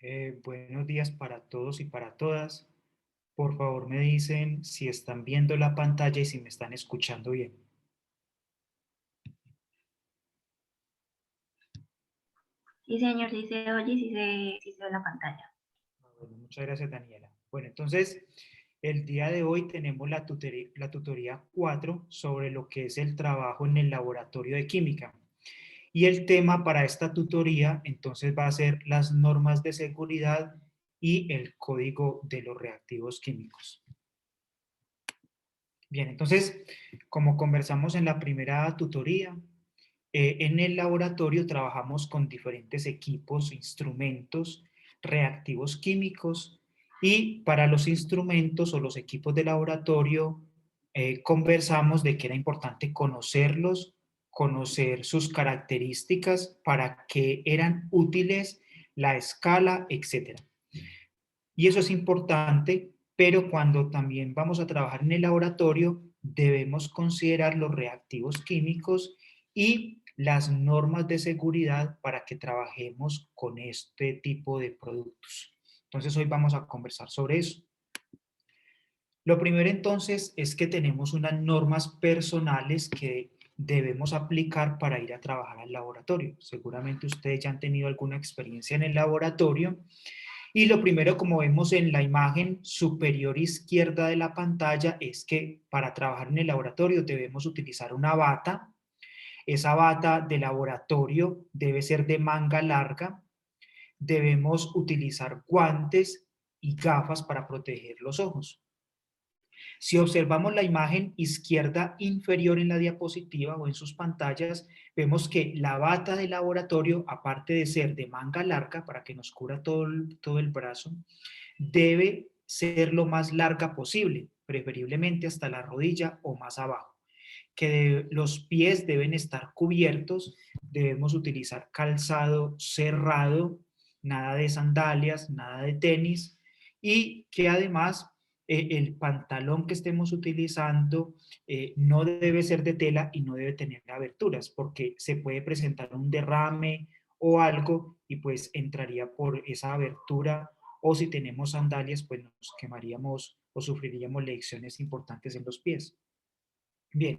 Buenos días para todos y para todas. Por favor, me dicen si están viendo la pantalla y si me están escuchando bien. Sí, señor, sí se oye y sí se ve la pantalla. Bueno, muchas gracias, Daniela. Bueno, entonces, el día de hoy tenemos la tutoría 4 sobre lo que es el trabajo en el laboratorio de química. Y el tema para esta tutoría, entonces, va a ser las normas de seguridad y el código de los reactivos químicos. Bien, entonces, como conversamos en la primera tutoría, en el laboratorio trabajamos con diferentes equipos, instrumentos, reactivos químicos y para los instrumentos o los equipos de laboratorio conversamos de que era importante conocerlos, conocer sus características, para qué eran útiles, la escala, etcétera. Y eso es importante, pero cuando también vamos a trabajar en el laboratorio, debemos considerar los reactivos químicos y las normas de seguridad para que trabajemos con este tipo de productos. Entonces hoy vamos a conversar sobre eso. Lo primero entonces es que tenemos unas normas personales que debemos aplicar para ir a trabajar al laboratorio. Seguramente ustedes ya han tenido alguna experiencia en el laboratorio y lo primero, como vemos en la imagen superior izquierda de la pantalla, es que para trabajar en el laboratorio debemos utilizar una bata. Esa bata de laboratorio debe ser de manga larga. Debemos utilizar guantes y gafas para proteger los ojos. Si observamos la imagen izquierda inferior en la diapositiva o en sus pantallas, vemos que la bata de laboratorio, aparte de ser de manga larga para que nos cubra todo el brazo, debe ser lo más larga posible, preferiblemente hasta la rodilla o más abajo. Que los pies deben estar cubiertos, debemos utilizar calzado cerrado, nada de sandalias, nada de tenis, y que además el pantalón que estemos utilizando no debe ser de tela y no debe tener aberturas, porque se puede presentar un derrame o algo y pues entraría por esa abertura, o si tenemos sandalias pues nos quemaríamos o sufriríamos lesiones importantes en los pies. Bien,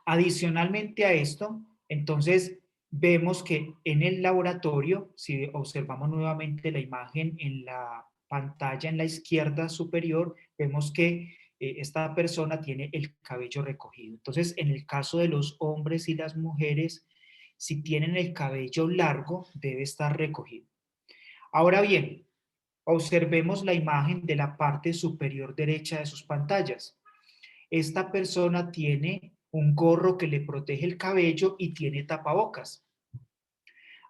adicionalmente a esto, entonces vemos que en el laboratorio, si observamos nuevamente la imagen en la pantalla en la izquierda superior, vemos que esta persona tiene el cabello recogido. Entonces, en el caso de los hombres y las mujeres, si tienen el cabello largo, debe estar recogido. Ahora bien, observemos la imagen de la parte superior derecha de sus pantallas. Esta persona tiene un gorro que le protege el cabello y tiene tapabocas.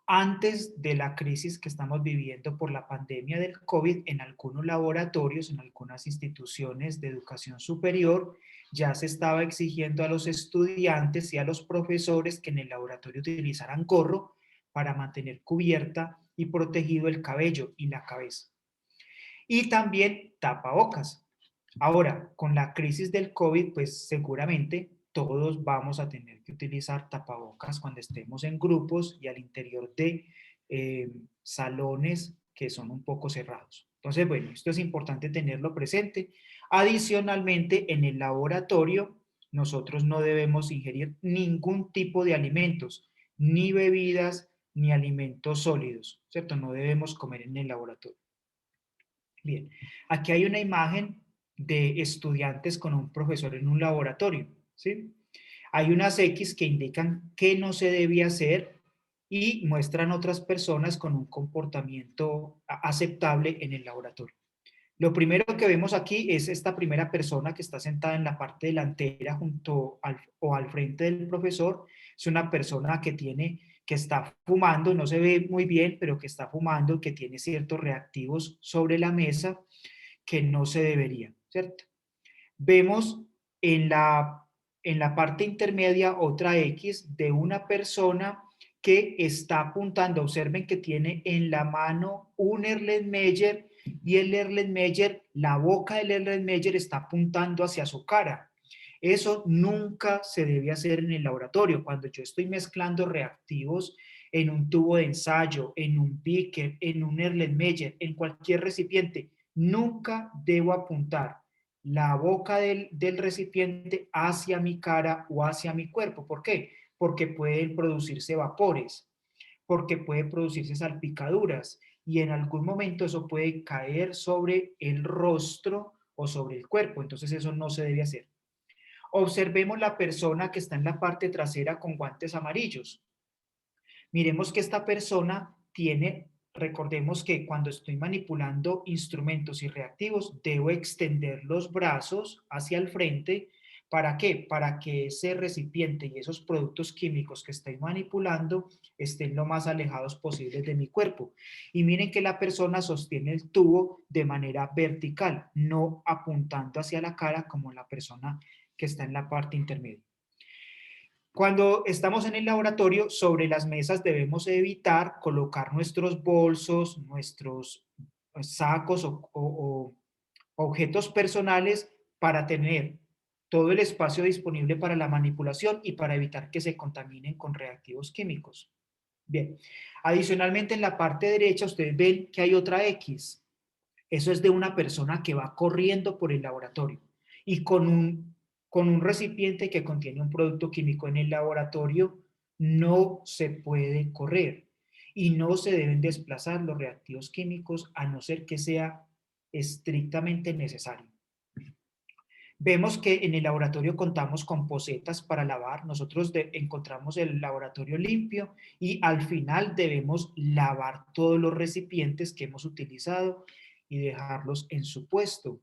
Antes de la crisis que estamos viviendo por la pandemia del COVID, en algunos laboratorios, en algunas instituciones de educación superior, ya se estaba exigiendo a los estudiantes y a los profesores que en el laboratorio utilizaran gorro para mantener cubierta y protegido el cabello y la cabeza. Y también tapabocas. Ahora, con la crisis del COVID, pues seguramente todos vamos a tener que utilizar tapabocas cuando estemos en grupos y al interior de salones que son un poco cerrados. Entonces, bueno, esto es importante tenerlo presente. Adicionalmente, en el laboratorio, nosotros no debemos ingerir ningún tipo de alimentos, ni bebidas, ni alimentos sólidos, ¿cierto? No debemos comer en el laboratorio. Bien, aquí hay una imagen de estudiantes con un profesor en un laboratorio, ¿sí? Hay unas X que indican qué no se debe hacer y muestran otras personas con un comportamiento aceptable en el laboratorio. Lo primero que vemos aquí es esta primera persona que está sentada en la parte delantera junto al, o al frente del profesor. Es una persona que está fumando, no se ve muy bien, pero que está fumando, que tiene ciertos reactivos sobre la mesa que no se deberían, ¿cierto? Vemos en la parte intermedia otra X de una persona que está apuntando. Observen que tiene en la mano un Erlenmeyer y el Erlenmeyer, la boca del Erlenmeyer está apuntando hacia su cara. Eso nunca se debe hacer en el laboratorio. Cuando yo estoy mezclando reactivos en un tubo de ensayo, en un beaker, en un Erlenmeyer, en cualquier recipiente, nunca debo apuntar la boca del recipiente hacia mi cara o hacia mi cuerpo. ¿Por qué? Porque pueden producirse vapores, porque pueden producirse salpicaduras y en algún momento eso puede caer sobre el rostro o sobre el cuerpo. Entonces eso no se debe hacer. Observemos la persona que está en la parte trasera con guantes amarillos. Miremos que esta persona tiene, recordemos que cuando estoy manipulando instrumentos y reactivos, debo extender los brazos hacia el frente. ¿Para qué? Para que ese recipiente y esos productos químicos que estoy manipulando estén lo más alejados posibles de mi cuerpo. Y miren que la persona sostiene el tubo de manera vertical, no apuntando hacia la cara como la persona que está en la parte intermedia. Cuando estamos en el laboratorio, sobre las mesas debemos evitar colocar nuestros bolsos, nuestros sacos o objetos personales para tener todo el espacio disponible para la manipulación y para evitar que se contaminen con reactivos químicos. Bien, adicionalmente en la parte derecha ustedes ven que hay otra X. Eso es de una persona que va corriendo por el laboratorio y con un recipiente que contiene un producto químico en el laboratorio no se puede correr y no se deben desplazar los reactivos químicos a no ser que sea estrictamente necesario. Vemos que en el laboratorio contamos con posetas para lavar. Nosotros encontramos el laboratorio limpio y al final debemos lavar todos los recipientes que hemos utilizado y dejarlos en su puesto.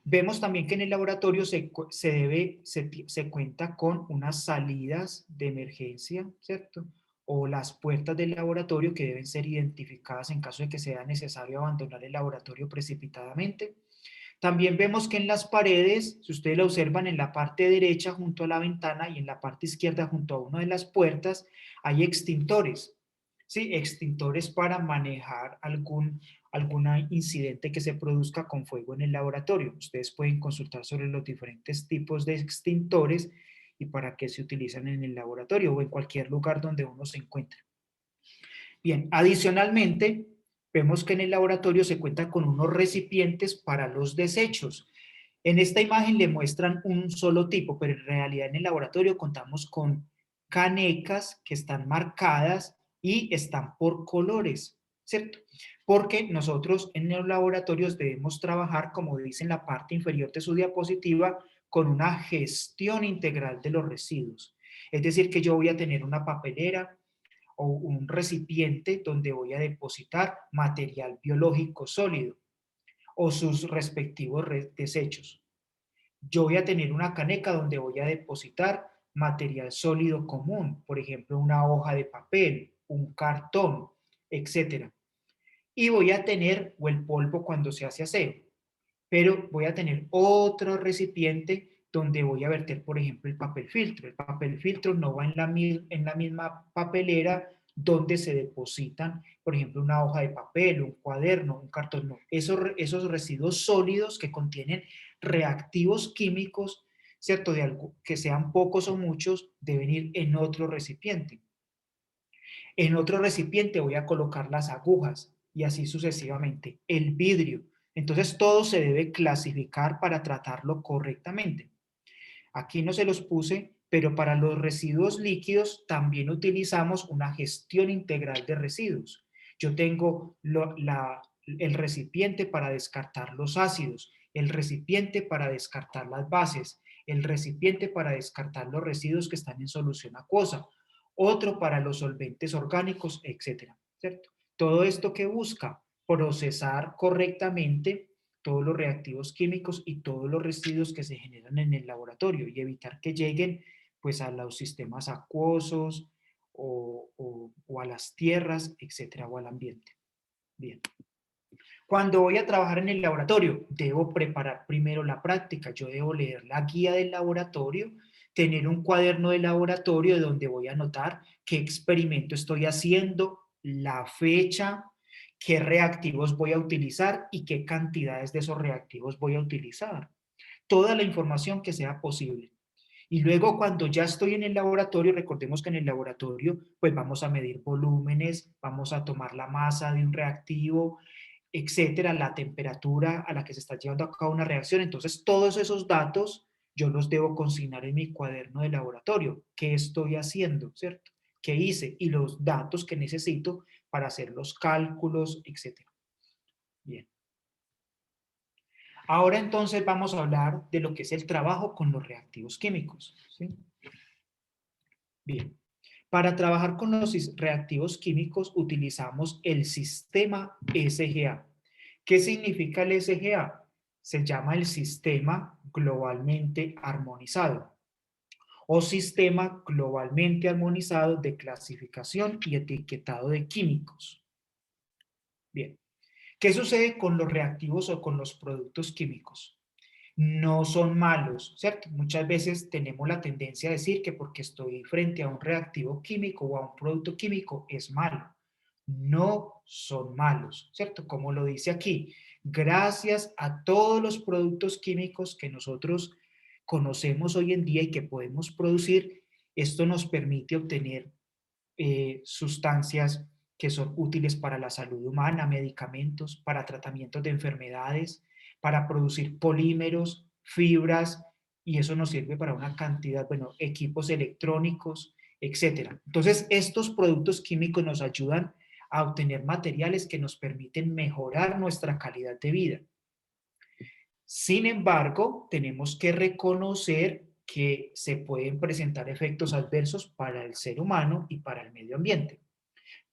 Vemos también que en el laboratorio se cuenta con unas salidas de emergencia, ¿cierto? O las puertas del laboratorio que deben ser identificadas en caso de que sea necesario abandonar el laboratorio precipitadamente. También vemos que en las paredes, si ustedes lo observan en la parte derecha junto a la ventana y en la parte izquierda junto a una de las puertas, hay extintores. ¿Sí? Extintores para manejar algún incidente que se produzca con fuego en el laboratorio. Ustedes pueden consultar sobre los diferentes tipos de extintores y para qué se utilizan en el laboratorio o en cualquier lugar donde uno se encuentre. Bien, adicionalmente, vemos que en el laboratorio se cuenta con unos recipientes para los desechos. En esta imagen le muestran un solo tipo, pero en realidad en el laboratorio contamos con canecas que están marcadas y están por colores, ¿cierto? Porque nosotros en los laboratorios debemos trabajar, como dice en la parte inferior de su diapositiva, con una gestión integral de los residuos. Es decir, que yo voy a tener una papelera o un recipiente donde voy a depositar material biológico sólido o sus respectivos desechos. Yo voy a tener una caneca donde voy a depositar material sólido común, por ejemplo, una hoja de papel, un cartón, etcétera. Y voy a tener, o el polvo cuando se hace aseo, pero voy a tener otro recipiente donde voy a verter, por ejemplo, el papel filtro. El papel filtro no va en la misma papelera donde se depositan, por ejemplo, una hoja de papel, un cuaderno, un cartón. No. Esos residuos sólidos que contienen reactivos químicos, ¿cierto? De algo, que sean pocos o muchos, deben ir en otro recipiente. En otro recipiente voy a colocar las agujas y así sucesivamente. El vidrio. Entonces todo se debe clasificar para tratarlo correctamente. Aquí no se los puse, pero para los residuos líquidos también utilizamos una gestión integral de residuos. Yo tengo el recipiente para descartar los ácidos, el recipiente para descartar las bases, el recipiente para descartar los residuos que están en solución acuosa, otro para los solventes orgánicos, etcétera, ¿cierto? Todo esto que busca procesar correctamente todos los reactivos químicos y todos los residuos que se generan en el laboratorio y evitar que lleguen pues a los sistemas acuosos o a las tierras, etcétera, o al ambiente. Bien. Cuando voy a trabajar en el laboratorio, debo preparar primero la práctica. Yo debo leer la guía del laboratorio, tener un cuaderno de laboratorio donde voy a anotar qué experimento estoy haciendo, la fecha, qué reactivos voy a utilizar y qué cantidades de esos reactivos voy a utilizar. toda la información que sea posible. Y luego cuando ya estoy en el laboratorio, recordemos que en el laboratorio pues vamos a medir volúmenes, vamos a tomar la masa de un reactivo, etcétera, la temperatura a la que se está llevando a cabo una reacción. Entonces todos esos datos yo los debo consignar en mi cuaderno de laboratorio. ¿Qué estoy haciendo? ¿Cierto? ¿Qué hice? Y los datos que necesito para hacer los cálculos, etcétera. Bien. Ahora entonces vamos a hablar de lo que es el trabajo con los reactivos químicos. ¿Sí? Bien. Para trabajar con los reactivos químicos utilizamos el sistema SGA. ¿Qué significa el SGA? Se llama el sistema globalmente armonizado o sistema globalmente armonizado de clasificación y etiquetado de químicos. Bien. ¿Qué sucede con los reactivos o con los productos químicos? No son malos, ¿cierto? Muchas veces tenemos la tendencia a decir que porque estoy frente a un reactivo químico o a un producto químico es malo. No son malos, ¿cierto? Como lo dice aquí, gracias a todos los productos químicos que nosotros conocemos hoy en día y que podemos producir, esto nos permite obtener sustancias que son útiles para la salud humana, medicamentos, para tratamientos de enfermedades, para producir polímeros, fibras, y eso nos sirve para una cantidad, bueno, equipos electrónicos, etcétera. Entonces, estos productos químicos nos ayudan a obtener materiales que nos permiten mejorar nuestra calidad de vida. Sin embargo, tenemos que reconocer que se pueden presentar efectos adversos para el ser humano y para el medio ambiente.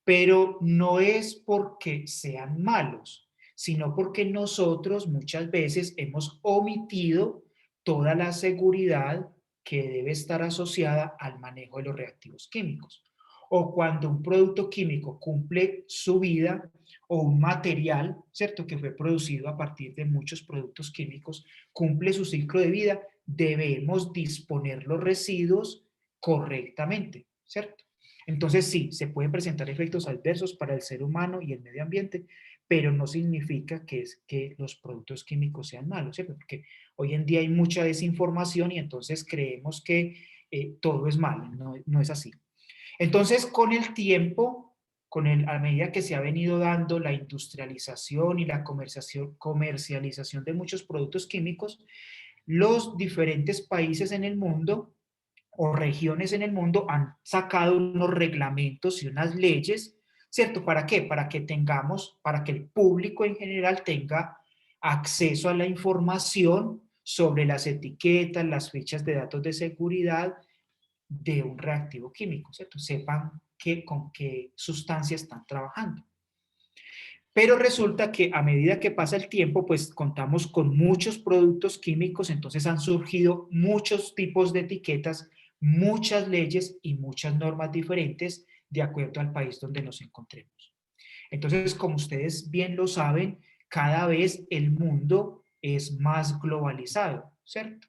Pero no es porque sean malos, sino porque nosotros muchas veces hemos omitido toda la seguridad que debe estar asociada al manejo de los reactivos químicos. O cuando un producto químico cumple su vida o un material, ¿cierto?, que fue producido a partir de muchos productos químicos, cumple su ciclo de vida, debemos disponer los residuos correctamente, ¿cierto? Entonces sí, se pueden presentar efectos adversos para el ser humano y el medio ambiente, pero no significa que los productos químicos sean malos, ¿cierto? Porque hoy en día hay mucha desinformación y entonces creemos que todo es malo, no es así. Entonces, con el tiempo, a medida que se ha venido dando la industrialización y la comercialización de muchos productos químicos, los diferentes países en el mundo o regiones en el mundo han sacado unos reglamentos y unas leyes, ¿cierto? ¿Para qué? Para que el público en general tenga acceso a la información sobre las etiquetas, las fichas de datos de seguridad de un reactivo químico, ¿cierto? Sepan con qué sustancia están trabajando. Pero resulta que a medida que pasa el tiempo, pues contamos con muchos productos químicos, entonces han surgido muchos tipos de etiquetas, muchas leyes y muchas normas diferentes de acuerdo al país donde nos encontremos. Entonces, como ustedes bien lo saben, cada vez el mundo es más globalizado, ¿cierto?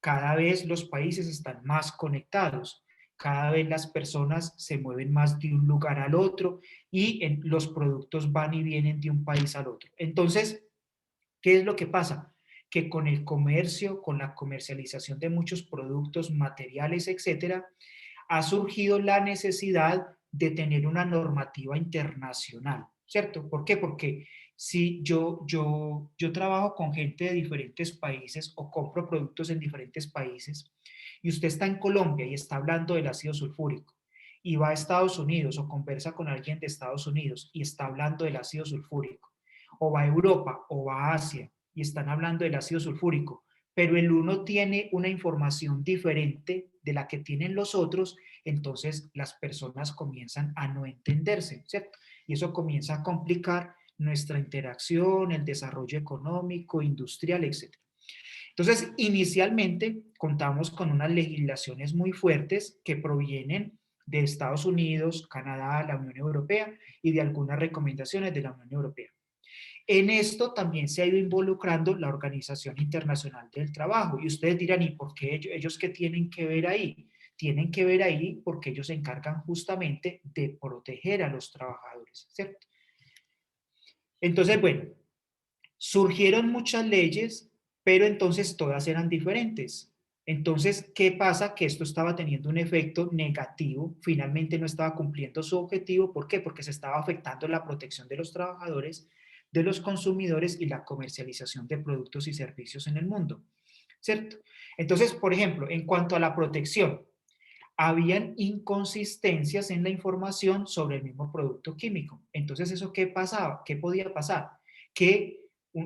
Cada vez los países están más conectados, cada vez las personas se mueven más de un lugar al otro y los productos van y vienen de un país al otro. Entonces, ¿qué es lo que pasa? Que con el comercio, con la comercialización de muchos productos, materiales, etcétera, ha surgido la necesidad de tener una normativa internacional, ¿cierto? ¿Por qué? Porque si yo trabajo con gente de diferentes países o compro productos en diferentes países y usted está en Colombia y está hablando del ácido sulfúrico y va a Estados Unidos o conversa con alguien de Estados Unidos y está hablando del ácido sulfúrico, o va a Europa o va a Asia y están hablando del ácido sulfúrico, pero el uno tiene una información diferente de la que tienen los otros, entonces las personas comienzan a no entenderse, ¿cierto? Y eso comienza a complicar nuestra interacción, el desarrollo económico, industrial, etc. Entonces, inicialmente contamos con unas legislaciones muy fuertes que provienen de Estados Unidos, Canadá, la Unión Europea y de algunas recomendaciones de la Unión Europea. En esto también se ha ido involucrando la Organización Internacional del Trabajo. Y ustedes dirán, ¿y por qué ellos qué tienen que ver ahí? Tienen que ver ahí porque ellos se encargan justamente de proteger a los trabajadores, ¿cierto? Entonces, bueno, surgieron muchas leyes pero entonces todas eran diferentes. Entonces, ¿qué pasa? Que esto estaba teniendo un efecto negativo, finalmente no estaba cumpliendo su objetivo. ¿Por qué? Porque se estaba afectando la protección de los trabajadores, de los consumidores y la comercialización de productos y servicios en el mundo, ¿cierto? Entonces, por ejemplo, en cuanto a la protección, habían inconsistencias en la información sobre el mismo producto químico. Entonces, ¿eso qué pasaba? ¿Qué podía pasar? Que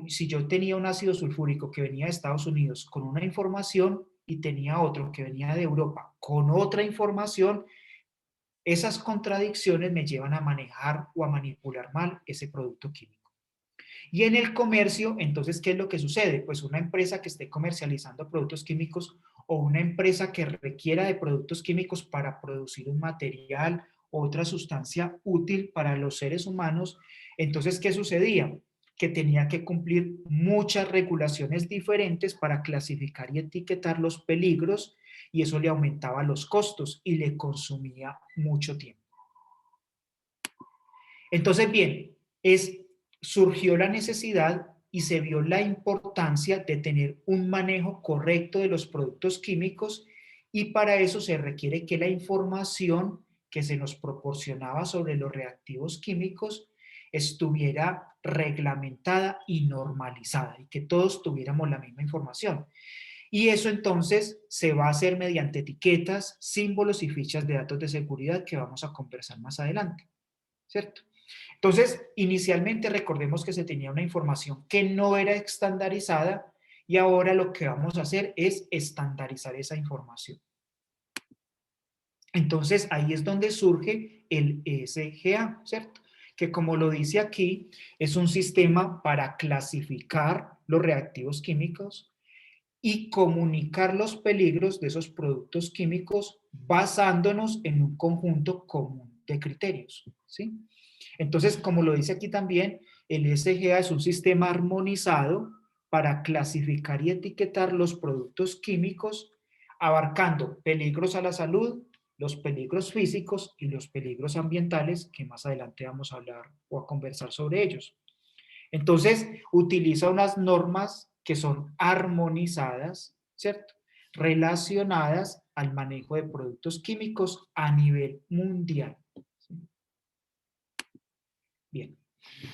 si yo tenía un ácido sulfúrico que venía de Estados Unidos con una información y tenía otro que venía de Europa con otra información, esas contradicciones me llevan a manejar o a manipular mal ese producto químico. Y en el comercio, entonces, ¿qué es lo que sucede? Pues una empresa que esté comercializando productos químicos o una empresa que requiera de productos químicos para producir un material o otra sustancia útil para los seres humanos, entonces, ¿qué sucedía? Que tenía que cumplir muchas regulaciones diferentes para clasificar y etiquetar los peligros, y eso le aumentaba los costos y le consumía mucho tiempo. Entonces, bien, surgió la necesidad y se vio la importancia de tener un manejo correcto de los productos químicos, y para eso se requiere que la información que se nos proporcionaba sobre los reactivos químicos estuviera reglamentada y normalizada y que todos tuviéramos la misma información. Y eso entonces se va a hacer mediante etiquetas, símbolos y fichas de datos de seguridad que vamos a conversar más adelante, ¿cierto? Entonces, inicialmente recordemos que se tenía una información que no era estandarizada, y ahora lo que vamos a hacer es estandarizar esa información. Entonces, ahí es donde surge el SGA, ¿cierto? Que, como lo dice aquí, es un sistema para clasificar los reactivos químicos y comunicar los peligros de esos productos químicos basándonos en un conjunto común de criterios, ¿sí? Entonces, como lo dice aquí también, el SGA es un sistema armonizado para clasificar y etiquetar los productos químicos, abarcando peligros a la salud, los peligros físicos y los peligros ambientales, que más adelante vamos a hablar o a conversar sobre ellos. Entonces, utiliza unas normas que son armonizadas, ¿cierto? Relacionadas al manejo de productos químicos a nivel mundial. Bien,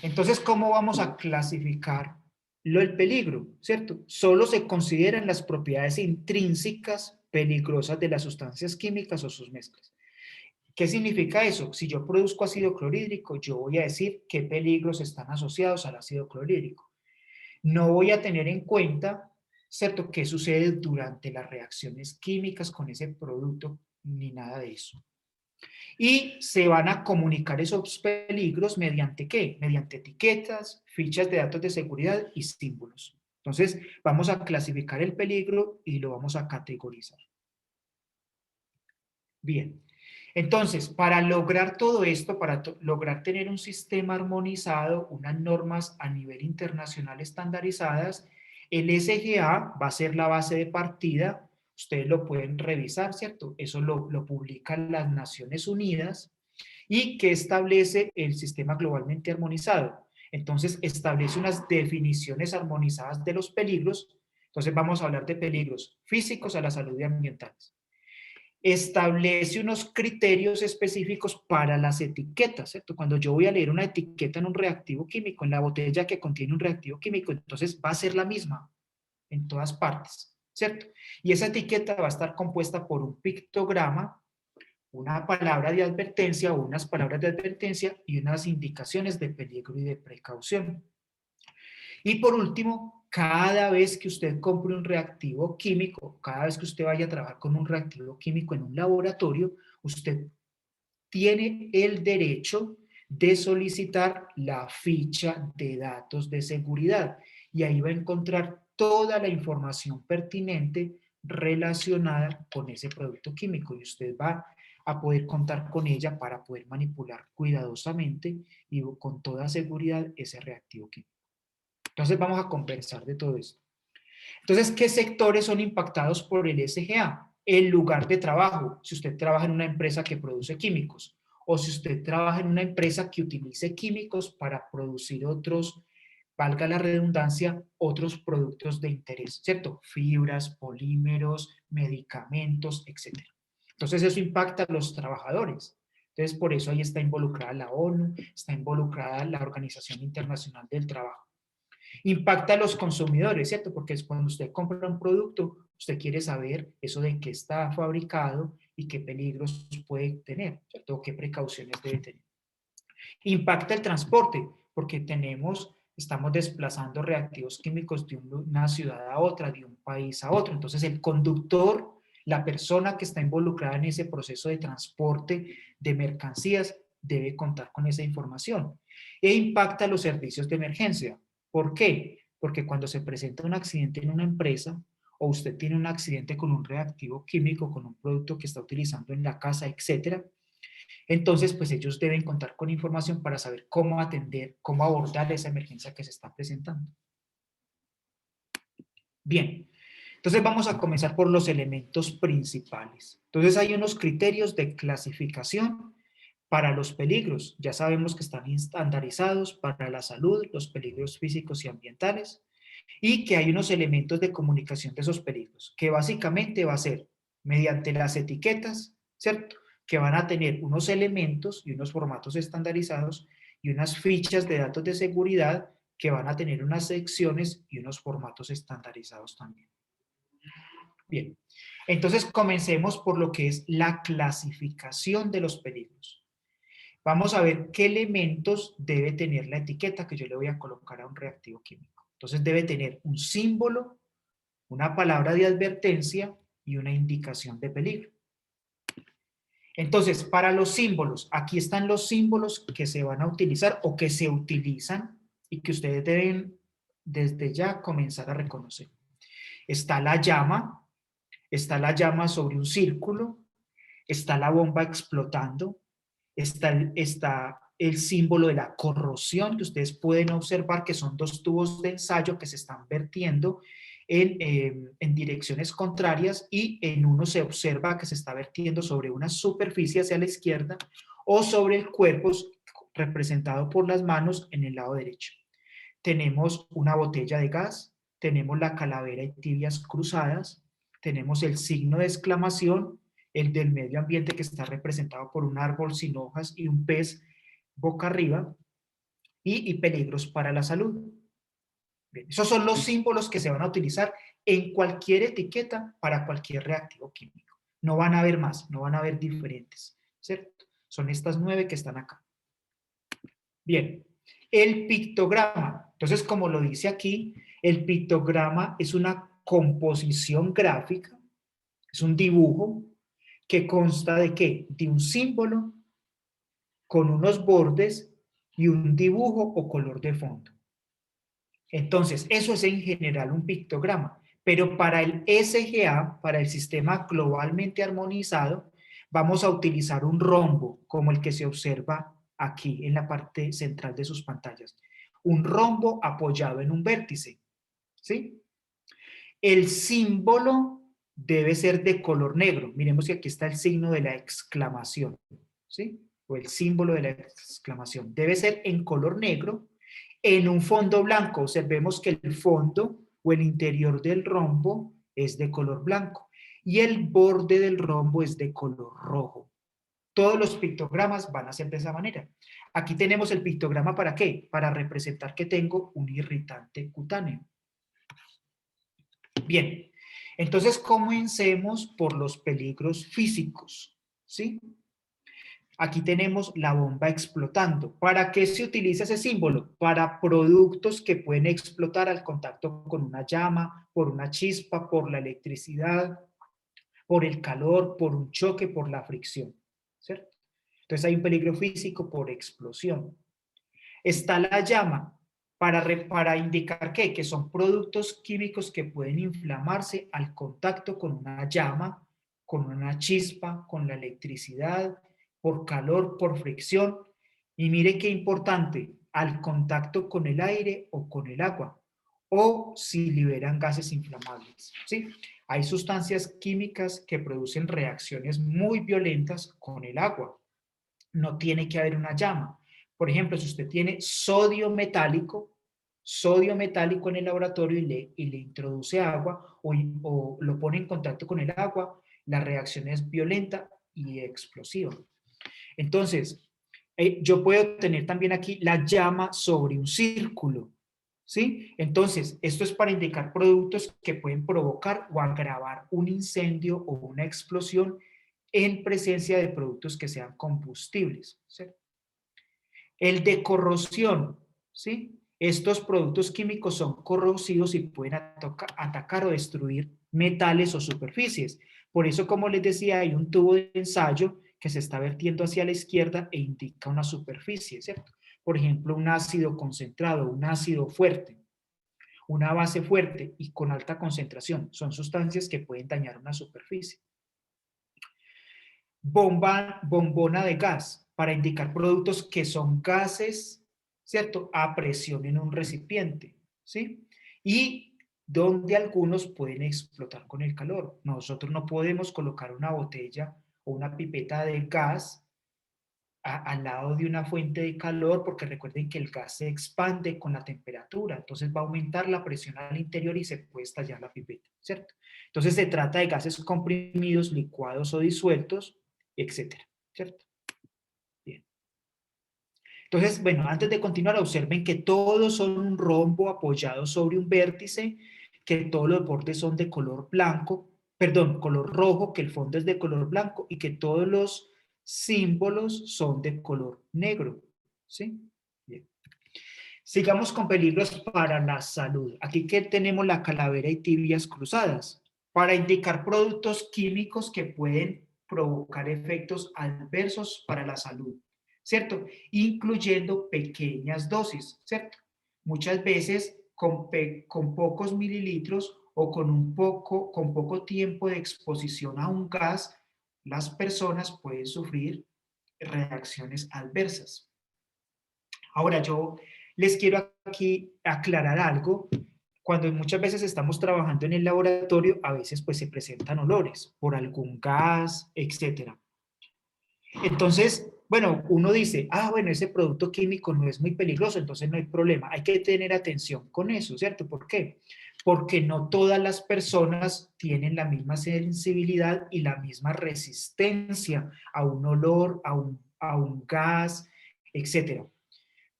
entonces, ¿cómo vamos a clasificar el peligro? ¿Cierto? Solo se consideran las propiedades intrínsecas peligrosas de las sustancias químicas o sus mezclas. ¿Qué significa eso? Si yo produzco ácido clorhídrico, yo voy a decir qué peligros están asociados al ácido clorhídrico. No voy a tener en cuenta, ¿cierto?, qué sucede durante las reacciones químicas con ese producto, ni nada de eso. Y se van a comunicar esos peligros mediante ¿qué? Mediante etiquetas, fichas de datos de seguridad y símbolos. Entonces, vamos a clasificar el peligro y lo vamos a categorizar. Bien, entonces, para lograr todo esto, para lograr tener un sistema armonizado, unas normas a nivel internacional estandarizadas, el SGA va a ser la base de partida. Ustedes lo pueden revisar, ¿cierto? Eso lo publican las Naciones Unidas, y que establece el sistema globalmente armonizado. Entonces, establece unas definiciones armonizadas de los peligros. Entonces, vamos a hablar de peligros físicos a la salud y ambientales. Establece unos criterios específicos para las etiquetas, ¿cierto? Cuando yo voy a leer una etiqueta en un reactivo químico, en la botella que contiene un reactivo químico, entonces va a ser la misma en todas partes, ¿cierto? Y esa etiqueta va a estar compuesta por un pictograma, una palabra de advertencia o unas palabras de advertencia y unas indicaciones de peligro y de precaución. Y por último, cada vez que usted compre un reactivo químico, cada vez que usted vaya a trabajar con un reactivo químico en un laboratorio, usted tiene el derecho de solicitar la ficha de datos de seguridad, y ahí va a encontrar toda la información pertinente relacionada con ese producto químico, y usted va a poder contar con ella para poder manipular cuidadosamente y con toda seguridad ese reactivo químico. Entonces vamos a conversar de todo esto. Entonces, ¿qué sectores son impactados por el SGA? El lugar de trabajo, si usted trabaja en una empresa que produce químicos, o si usted trabaja en una empresa que utilice químicos para producir otros valga la redundancia, otros productos de interés, ¿cierto? Fibras, polímeros, medicamentos, etc. Entonces eso impacta a los trabajadores. Entonces por eso ahí está involucrada la ONU, está involucrada la Organización Internacional del Trabajo. Impacta a los consumidores, ¿cierto? Porque es cuando usted compra un producto, usted quiere saber eso de qué está fabricado y qué peligros puede tener, ¿cierto? O qué precauciones debe tener. Impacta el transporte, porque estamos desplazando reactivos químicos de una ciudad a otra, de un país a otro. Entonces el conductor, la persona que está involucrada en ese proceso de transporte de mercancías, debe contar con esa información. E impacta los servicios de emergencia. ¿Por qué? Porque cuando se presenta un accidente en una empresa o usted tiene un accidente con un reactivo químico, con un producto que está utilizando en la casa, etcétera, entonces, pues ellos deben contar con información para saber cómo atender, cómo abordar esa emergencia que se está presentando. Bien, entonces vamos a comenzar por los elementos principales. Entonces hay unos criterios de clasificación para los peligros. Ya sabemos que están estandarizados para la salud, los peligros físicos y ambientales, y que hay unos elementos de comunicación de esos peligros, que básicamente va a ser mediante las etiquetas, ¿cierto? Que van a tener unos elementos y unos formatos estandarizados y unas fichas de datos de seguridad que van a tener unas secciones y unos formatos estandarizados también. Bien, entonces comencemos por lo que es la clasificación de los peligros. Vamos a ver qué elementos debe tener la etiqueta que yo le voy a colocar a un reactivo químico. Entonces debe tener un símbolo, una palabra de advertencia y una indicación de peligro. Entonces, para los símbolos, aquí están los símbolos que se van a utilizar o que se utilizan y que ustedes deben desde ya comenzar a reconocer. Está la llama sobre un círculo, está la bomba explotando, está el símbolo de la corrosión, que ustedes pueden observar que son dos tubos de ensayo que se están vertiendo en direcciones contrarias y en uno se observa que se está vertiendo sobre una superficie hacia la izquierda o sobre el cuerpo representado por las manos en el lado derecho. Tenemos una botella de gas, tenemos la calavera y tibias cruzadas, tenemos el signo de exclamación, el del medio ambiente que está representado por un árbol sin hojas y un pez boca arriba, y peligros para la salud. Bien, esos son los símbolos que se van a utilizar en cualquier etiqueta para cualquier reactivo químico. No van a haber más, no van a haber diferentes, ¿cierto? Son estas 9 que están acá. Bien, el pictograma. Entonces, como lo dice aquí, el pictograma es una composición gráfica, es un dibujo que consta de ¿qué? De un símbolo con unos bordes y un dibujo o color de fondo. Entonces, eso es en general un pictograma, pero para el SGA, para el sistema globalmente armonizado, vamos a utilizar un rombo, como el que se observa aquí en la parte central de sus pantallas. Un rombo apoyado en un vértice, ¿sí? El símbolo debe ser de color negro. Miremos que aquí está el signo de la exclamación, ¿sí? O el símbolo de la exclamación. Debe ser en color negro en un fondo blanco. Observemos que el fondo o el interior del rombo es de color blanco y el borde del rombo es de color rojo. Todos los pictogramas van a ser de esa manera. Aquí tenemos el pictograma ¿para qué? Para representar que tengo un irritante cutáneo. Bien, entonces comencemos por los peligros físicos, ¿sí? Aquí tenemos la bomba explotando. ¿Para qué se utiliza ese símbolo? Para productos que pueden explotar al contacto con una llama, por una chispa, por la electricidad, por el calor, por un choque, por la fricción, ¿cierto? Entonces hay un peligro físico por explosión. Está la llama para indicar que son productos químicos que pueden inflamarse al contacto con una llama, con una chispa, con la electricidad, por calor, por fricción. Y mire qué importante, al contacto con el aire o con el agua, o si liberan gases inflamables, ¿sí? Hay sustancias químicas que producen reacciones muy violentas con el agua. No tiene que haber una llama. Por ejemplo, si usted tiene sodio metálico, sodio metálico en el laboratorio y le introduce agua o lo pone en contacto con el agua, la reacción es violenta y explosiva. Entonces, yo puedo tener también aquí la llama sobre un círculo, ¿sí? Entonces, esto es para indicar productos que pueden provocar o agravar un incendio o una explosión en presencia de productos que sean combustibles, ¿sí? El de corrosión, ¿sí? Estos productos químicos son corrosivos y pueden atacar o destruir metales o superficies. Por eso, como les decía, hay un tubo de ensayo que se está vertiendo hacia la izquierda e indica una superficie, ¿cierto? Por ejemplo, un ácido concentrado, un ácido fuerte, una base fuerte y con alta concentración. Son sustancias que pueden dañar una superficie. Bombona de gas, para indicar productos que son gases, ¿cierto? A presión en un recipiente, ¿sí? Y donde algunos pueden explotar con el calor. Nosotros no podemos colocar una botella o una pipeta de gas al lado de una fuente de calor, porque recuerden que el gas se expande con la temperatura, entonces va a aumentar la presión al interior y se puede estallar la pipeta, ¿cierto? Entonces se trata de gases comprimidos, licuados o disueltos, etcétera, ¿cierto? Bien. Entonces, bueno, antes de continuar, observen que todos son un rombo apoyado sobre un vértice, que todos los bordes son de color blanco, perdón, color rojo, que el fondo es de color blanco y que todos los símbolos son de color negro, ¿sí? Bien. Sigamos con peligros para la salud. Aquí que tenemos la calavera y tibias cruzadas, para indicar productos químicos que pueden provocar efectos adversos para la salud, ¿cierto? Incluyendo pequeñas dosis, ¿cierto? Muchas veces con pocos mililitros o con poco tiempo de exposición a un gas, las personas pueden sufrir reacciones adversas. Ahora, yo les quiero aquí aclarar algo. Cuando muchas veces estamos trabajando en el laboratorio, a veces pues se presentan olores por algún gas, etcétera. Entonces, bueno, uno dice, bueno, ese producto químico no es muy peligroso, entonces no hay problema. Hay que tener atención con eso, ¿cierto? ¿Por qué? Porque no todas las personas tienen la misma sensibilidad y la misma resistencia a un olor, a un gas, etcétera.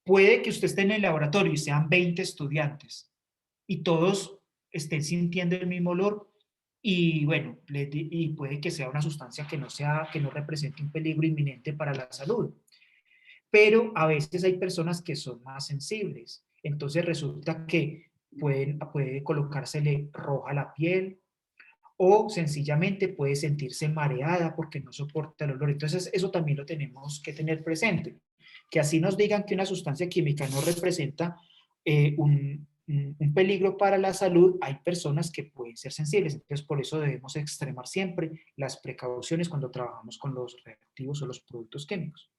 Puede que usted esté en el laboratorio y sean 20 estudiantes y todos estén sintiendo el mismo olor y bueno, y puede que sea una sustancia que no represente un peligro inminente para la salud. Pero a veces hay personas que son más sensibles. Entonces resulta que puede colocársele roja la piel o sencillamente puede sentirse mareada porque no soporta el olor. Entonces eso también lo tenemos que tener presente. Que así nos digan que una sustancia química no representa un peligro para la salud, hay personas que pueden ser sensibles. Entonces, por eso debemos extremar siempre las precauciones cuando trabajamos con los reactivos o los productos químicos.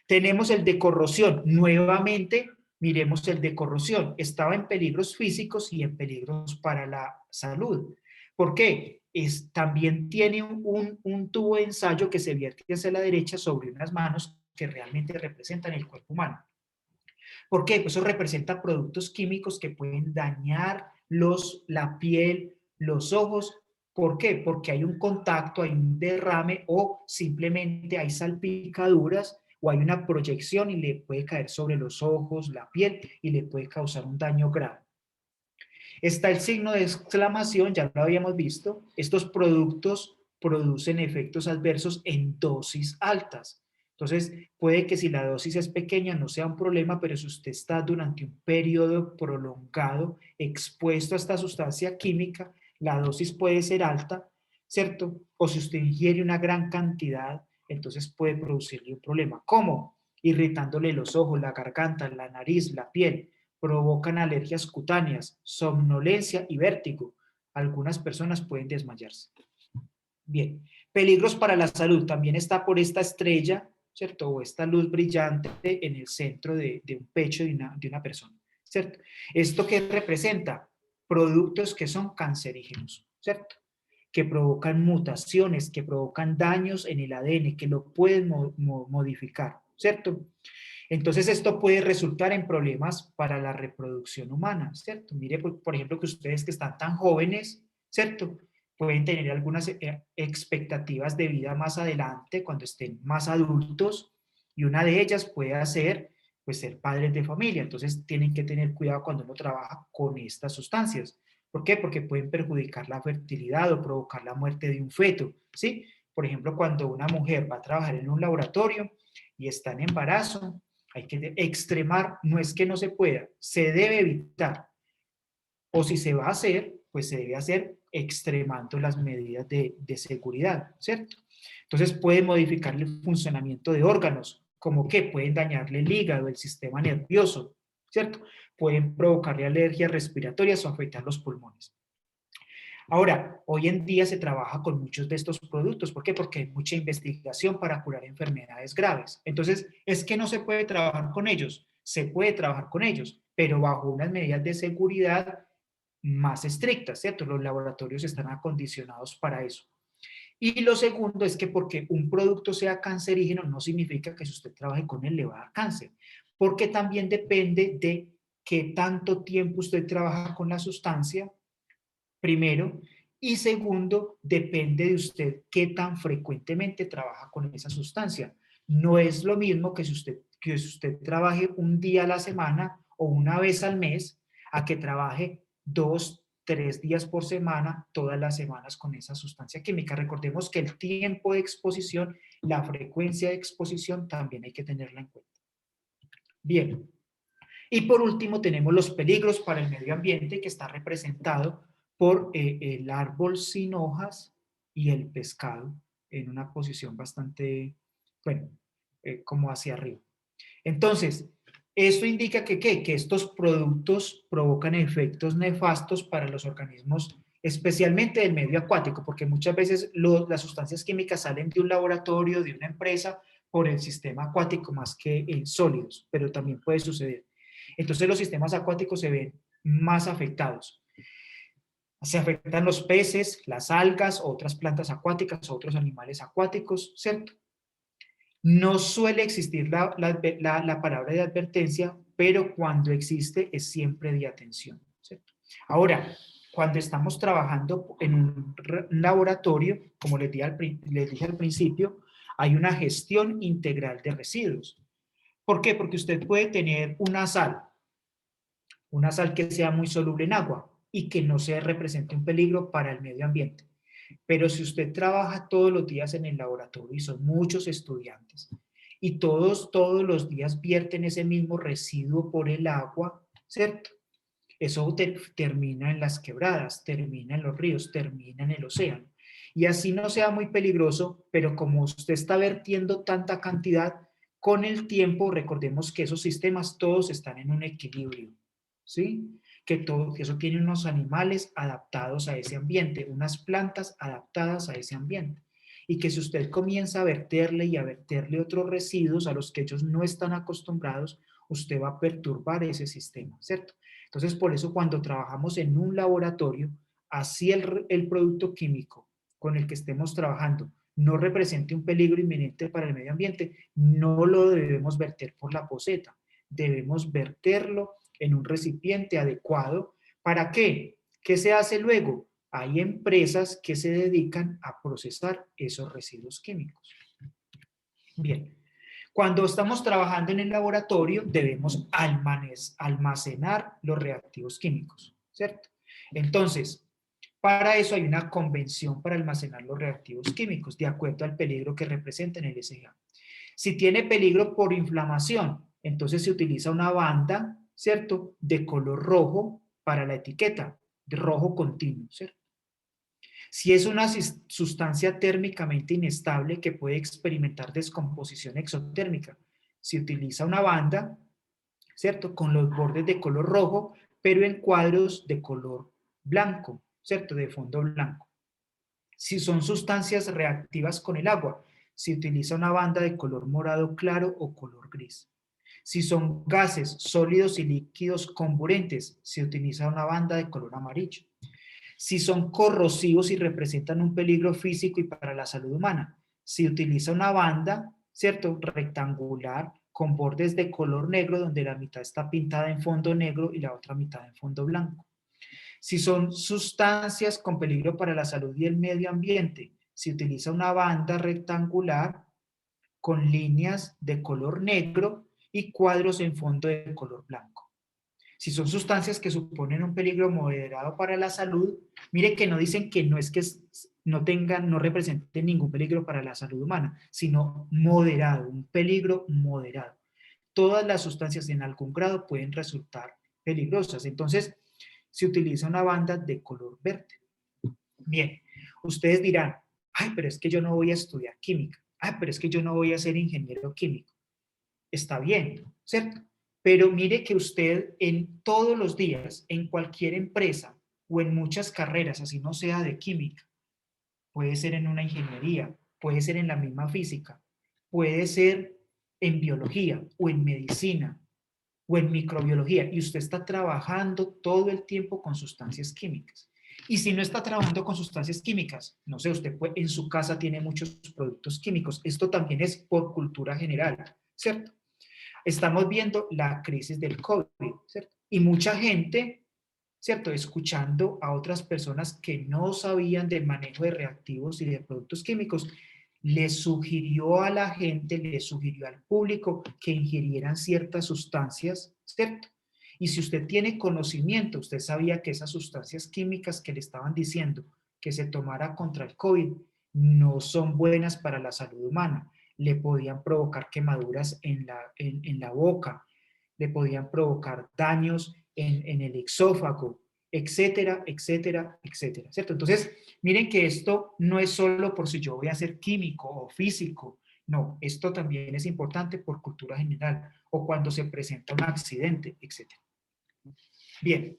Tenemos el de corrosión. Nuevamente, miremos el de corrosión. Estaba en peligros físicos y en peligros para la salud. ¿Por qué? También tiene un tubo de ensayo que se vierte hacia la derecha sobre unas manos que realmente representan el cuerpo humano. ¿Por qué? Pues eso representa productos químicos que pueden dañar la piel, los ojos. ¿Por qué? Porque hay un contacto, hay un derrame o simplemente hay salpicaduras o hay una proyección y le puede caer sobre los ojos, la piel y le puede causar un daño grave. Está el signo de exclamación, ya lo habíamos visto. Estos productos producen efectos adversos en dosis altas. Entonces, puede que si la dosis es pequeña no sea un problema, pero si usted está durante un periodo prolongado expuesto a esta sustancia química, la dosis puede ser alta, ¿cierto? O si usted ingiere una gran cantidad, entonces puede producirle un problema. ¿Cómo? Irritándole los ojos, la garganta, la nariz, la piel. Provocan alergias cutáneas, somnolencia y vértigo. Algunas personas pueden desmayarse. Bien, peligros para la salud. También está por esta estrella, ¿cierto? O esta luz brillante en el centro de un pecho de una persona, ¿cierto? ¿Esto qué representa? Productos que son cancerígenos, ¿cierto? Que provocan mutaciones, que provocan daños en el ADN, que lo pueden modificar, ¿cierto? Entonces esto puede resultar en problemas para la reproducción humana, ¿cierto? Mire, por ejemplo, que ustedes que están tan jóvenes, ¿cierto? Pueden tener algunas expectativas de vida más adelante, cuando estén más adultos, y una de ellas puede ser, pues, ser padres de familia. Entonces tienen que tener cuidado cuando uno trabaja con estas sustancias. ¿Por qué? Porque pueden perjudicar la fertilidad o provocar la muerte de un feto, ¿sí? Por ejemplo, cuando una mujer va a trabajar en un laboratorio y está en embarazo, hay que extremar, no es que no se pueda, se debe evitar. O si se va a hacer, pues se debe hacer extremando las medidas de seguridad, ¿cierto? Entonces puede modificar el funcionamiento de órganos, como que pueden dañarle el hígado, el sistema nervioso, ¿cierto? Pueden provocarle alergias respiratorias o afectar los pulmones. Ahora, hoy en día se trabaja con muchos de estos productos. ¿Por qué? Porque hay mucha investigación para curar enfermedades graves. Entonces, es que no se puede trabajar con ellos. Se puede trabajar con ellos, pero bajo unas medidas de seguridad más estrictas, ¿cierto? Los laboratorios están acondicionados para eso. Y lo segundo es que porque un producto sea cancerígeno no significa que si usted trabaje con él le va a dar cáncer, porque también depende de qué tanto tiempo usted trabaja con la sustancia, primero, y segundo, depende de usted qué tan frecuentemente trabaja con esa sustancia. No es lo mismo que si usted trabaje un día a la semana o una vez al mes, a que trabaje 2, 3 días por semana, todas las semanas con esa sustancia química. Recordemos que el tiempo de exposición, la frecuencia de exposición también hay que tenerla en cuenta. Bien. Y por último tenemos los peligros para el medio ambiente, que está representado por el árbol sin hojas y el pescado en una posición bastante, bueno, como hacia arriba. Entonces, esto indica que, ¿qué? Que estos productos provocan efectos nefastos para los organismos, especialmente del medio acuático, porque muchas veces las sustancias químicas salen de un laboratorio, de una empresa, por el sistema acuático más que en sólidos, pero también puede suceder. Entonces los sistemas acuáticos se ven más afectados. Se afectan los peces, las algas, otras plantas acuáticas, otros animales acuáticos, ¿cierto? No suele existir la palabra de advertencia, pero cuando existe es siempre de atención, ¿cierto? Ahora, cuando estamos trabajando en un laboratorio, como les dije al principio, hay una gestión integral de residuos. ¿Por qué? Porque usted puede tener una sal que sea muy soluble en agua y que no se represente un peligro para el medio ambiente. Pero si usted trabaja todos los días en el laboratorio y son muchos estudiantes y todos los días vierten ese mismo residuo por el agua, ¿cierto? Eso termina en las quebradas, termina en los ríos, termina en el océano. Y así no sea muy peligroso, pero como usted está vertiendo tanta cantidad, con el tiempo recordemos que esos sistemas todos están en un equilibrio, ¿sí? Que eso tiene unos animales adaptados a ese ambiente, unas plantas adaptadas a ese ambiente. Y que si usted comienza a verterle y a verterle otros residuos a los que ellos no están acostumbrados, usted va a perturbar ese sistema, ¿cierto? Entonces, por eso cuando trabajamos en un laboratorio, así el producto químico con el que estemos trabajando no represente un peligro inminente para el medio ambiente, no lo debemos verter por la poceta, debemos verterlo en un recipiente adecuado. ¿Para qué? ¿Qué se hace luego? Hay empresas que se dedican a procesar esos residuos químicos. Bien, cuando estamos trabajando en el laboratorio debemos almacenar los reactivos químicos, ¿cierto? Entonces, para eso hay una convención para almacenar los reactivos químicos, de acuerdo al peligro que representan el SGA. Si tiene peligro por inflamación, entonces se utiliza una banda, ¿cierto?, de color rojo para la etiqueta, de rojo continuo, ¿cierto? Si es una sustancia térmicamente inestable que puede experimentar descomposición exotérmica, se utiliza una banda, ¿cierto?, con los bordes de color rojo, pero en cuadros de color blanco, ¿cierto?, de fondo blanco. Si son sustancias reactivas con el agua, se utiliza una banda de color morado claro o color gris. Si son gases, sólidos y líquidos comburentes, se utiliza una banda de color amarillo. Si son corrosivos y representan un peligro físico y para la salud humana, se utiliza una banda ¿cierto? Rectangular, con bordes de color negro, donde la mitad está pintada en fondo negro y la otra mitad en fondo blanco. Si son sustancias con peligro para la salud y el medio ambiente, se utiliza una banda rectangular con líneas de color negro y cuadros en fondo de color blanco. Si son sustancias que suponen un peligro moderado para la salud, mire que no dicen que no es que no tengan, no representen ningún peligro para la salud humana, sino moderado, un peligro moderado. Todas las sustancias en algún grado pueden resultar peligrosas. Entonces, se utiliza una banda de color verde. Bien, ustedes dirán, ay, pero es que yo no voy a estudiar química. Ay, pero es que yo no voy a ser ingeniero químico. Está bien, ¿cierto? Pero mire que usted en todos los días, en cualquier empresa o en muchas carreras, así no sea de química, puede ser en una ingeniería, puede ser en la misma física, puede ser en biología o en medicina o en microbiología, y usted está trabajando todo el tiempo con sustancias químicas. Y si no está trabajando con sustancias químicas, no sé, usted puede, en su casa tiene muchos productos químicos. Esto también es por cultura general, ¿cierto? Estamos viendo la crisis del COVID, ¿cierto? Y mucha gente, ¿cierto? Escuchando a otras personas que no sabían del manejo de reactivos y de productos químicos, le sugirió a la gente, le sugirió al público que ingirieran ciertas sustancias, ¿cierto? Y si usted tiene conocimiento, usted sabía que esas sustancias químicas que le estaban diciendo que se tomara contra el COVID no son buenas para la salud humana. Le podían provocar quemaduras en la boca, le podían provocar daños en el exófago, etcétera, etcétera, etcétera, ¿cierto? Entonces, miren que esto no es solo por si yo voy a ser químico o físico, no, esto también es importante por cultura general o cuando se presenta un accidente, etcétera. Bien,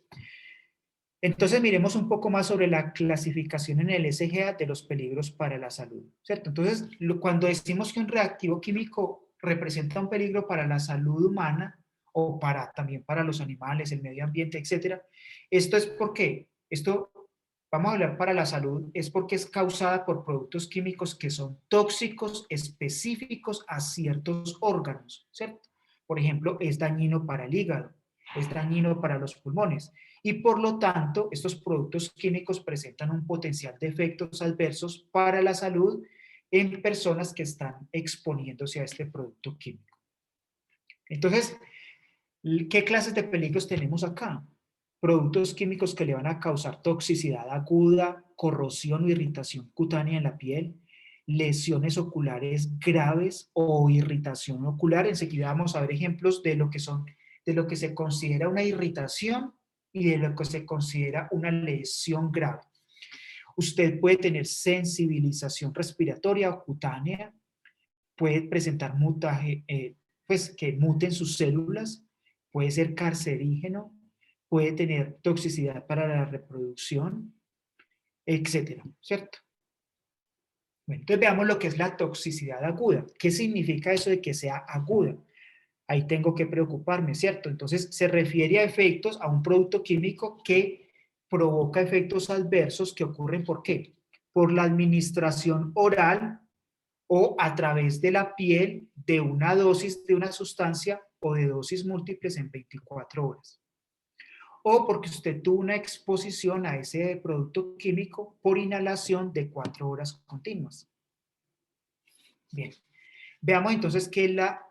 entonces miremos un poco más sobre la clasificación en el SGA de los peligros para la salud, ¿cierto? Entonces, cuando decimos que un reactivo químico representa un peligro para la salud humana o también para los animales, el medio ambiente, etcétera, esto es porque, esto, vamos a hablar para la salud, es porque es causada por productos químicos que son tóxicos específicos a ciertos órganos, ¿cierto? Por ejemplo, es dañino para el hígado, es dañino para los pulmones, y por lo tanto estos productos químicos presentan un potencial de efectos adversos para la salud en personas que están exponiéndose a este producto químico. Entonces, ¿qué clases de peligros tenemos acá? Productos químicos que le van a causar toxicidad aguda, corrosión o irritación cutánea en la piel, lesiones oculares graves o irritación ocular. Enseguida vamos a ver ejemplos de lo que son, de lo que se considera una irritación y de lo que se considera una lesión grave. Usted puede tener sensibilización respiratoria o cutánea, puede presentar mutaje, pues que muten sus células, puede ser cancerígeno, puede tener toxicidad para la reproducción, etcétera, ¿cierto? Bueno, entonces veamos lo que es la toxicidad aguda. ¿Qué significa eso de que sea aguda? Ahí tengo que preocuparme, ¿cierto? Entonces se refiere a efectos, a un producto químico que provoca efectos adversos que ocurren, ¿por qué? Por la administración oral o a través de la piel de una dosis de una sustancia o de dosis múltiples en 24 horas. O porque usted tuvo una exposición a ese producto químico por inhalación de 4 horas continuas. Bien, veamos entonces qué es la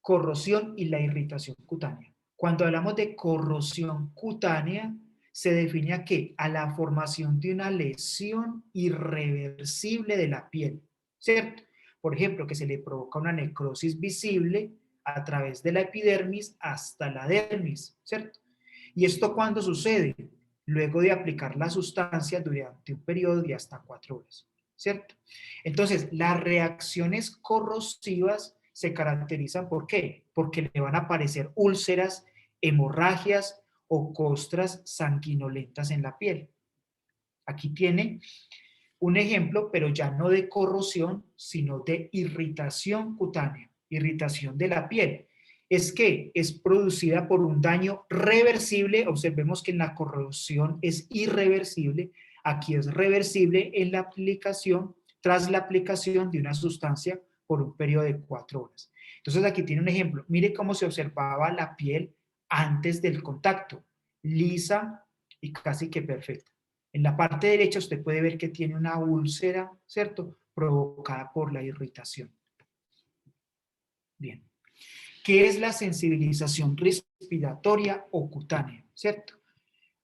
corrosión y la irritación cutánea. Cuando hablamos de corrosión cutánea, se define a qué? A la formación de una lesión irreversible de la piel, ¿cierto? Por ejemplo, que se le provoca una necrosis visible a través de la epidermis hasta la dermis, ¿cierto? ¿Y esto cuándo sucede? Luego de aplicar la sustancia durante un periodo de hasta 4 horas, ¿cierto? Entonces, las reacciones corrosivas se caracterizan ¿por qué? Porque le van a aparecer úlceras, hemorragias o costras sanguinolentas en la piel. Aquí tiene un ejemplo, pero ya no de corrosión, sino de irritación cutánea, irritación de la piel. Es que es producida por un daño reversible, observemos que en la corrosión es irreversible, aquí es reversible en la aplicación, tras la aplicación de una sustancia por un periodo de 4 horas. Entonces aquí tiene un ejemplo. Mire cómo se observaba la piel antes del contacto, lisa y casi que perfecta. En la parte derecha usted puede ver que tiene una úlcera, ¿cierto? Provocada por la irritación. Bien. ¿Qué es la sensibilización respiratoria o cutánea? ¿Cierto?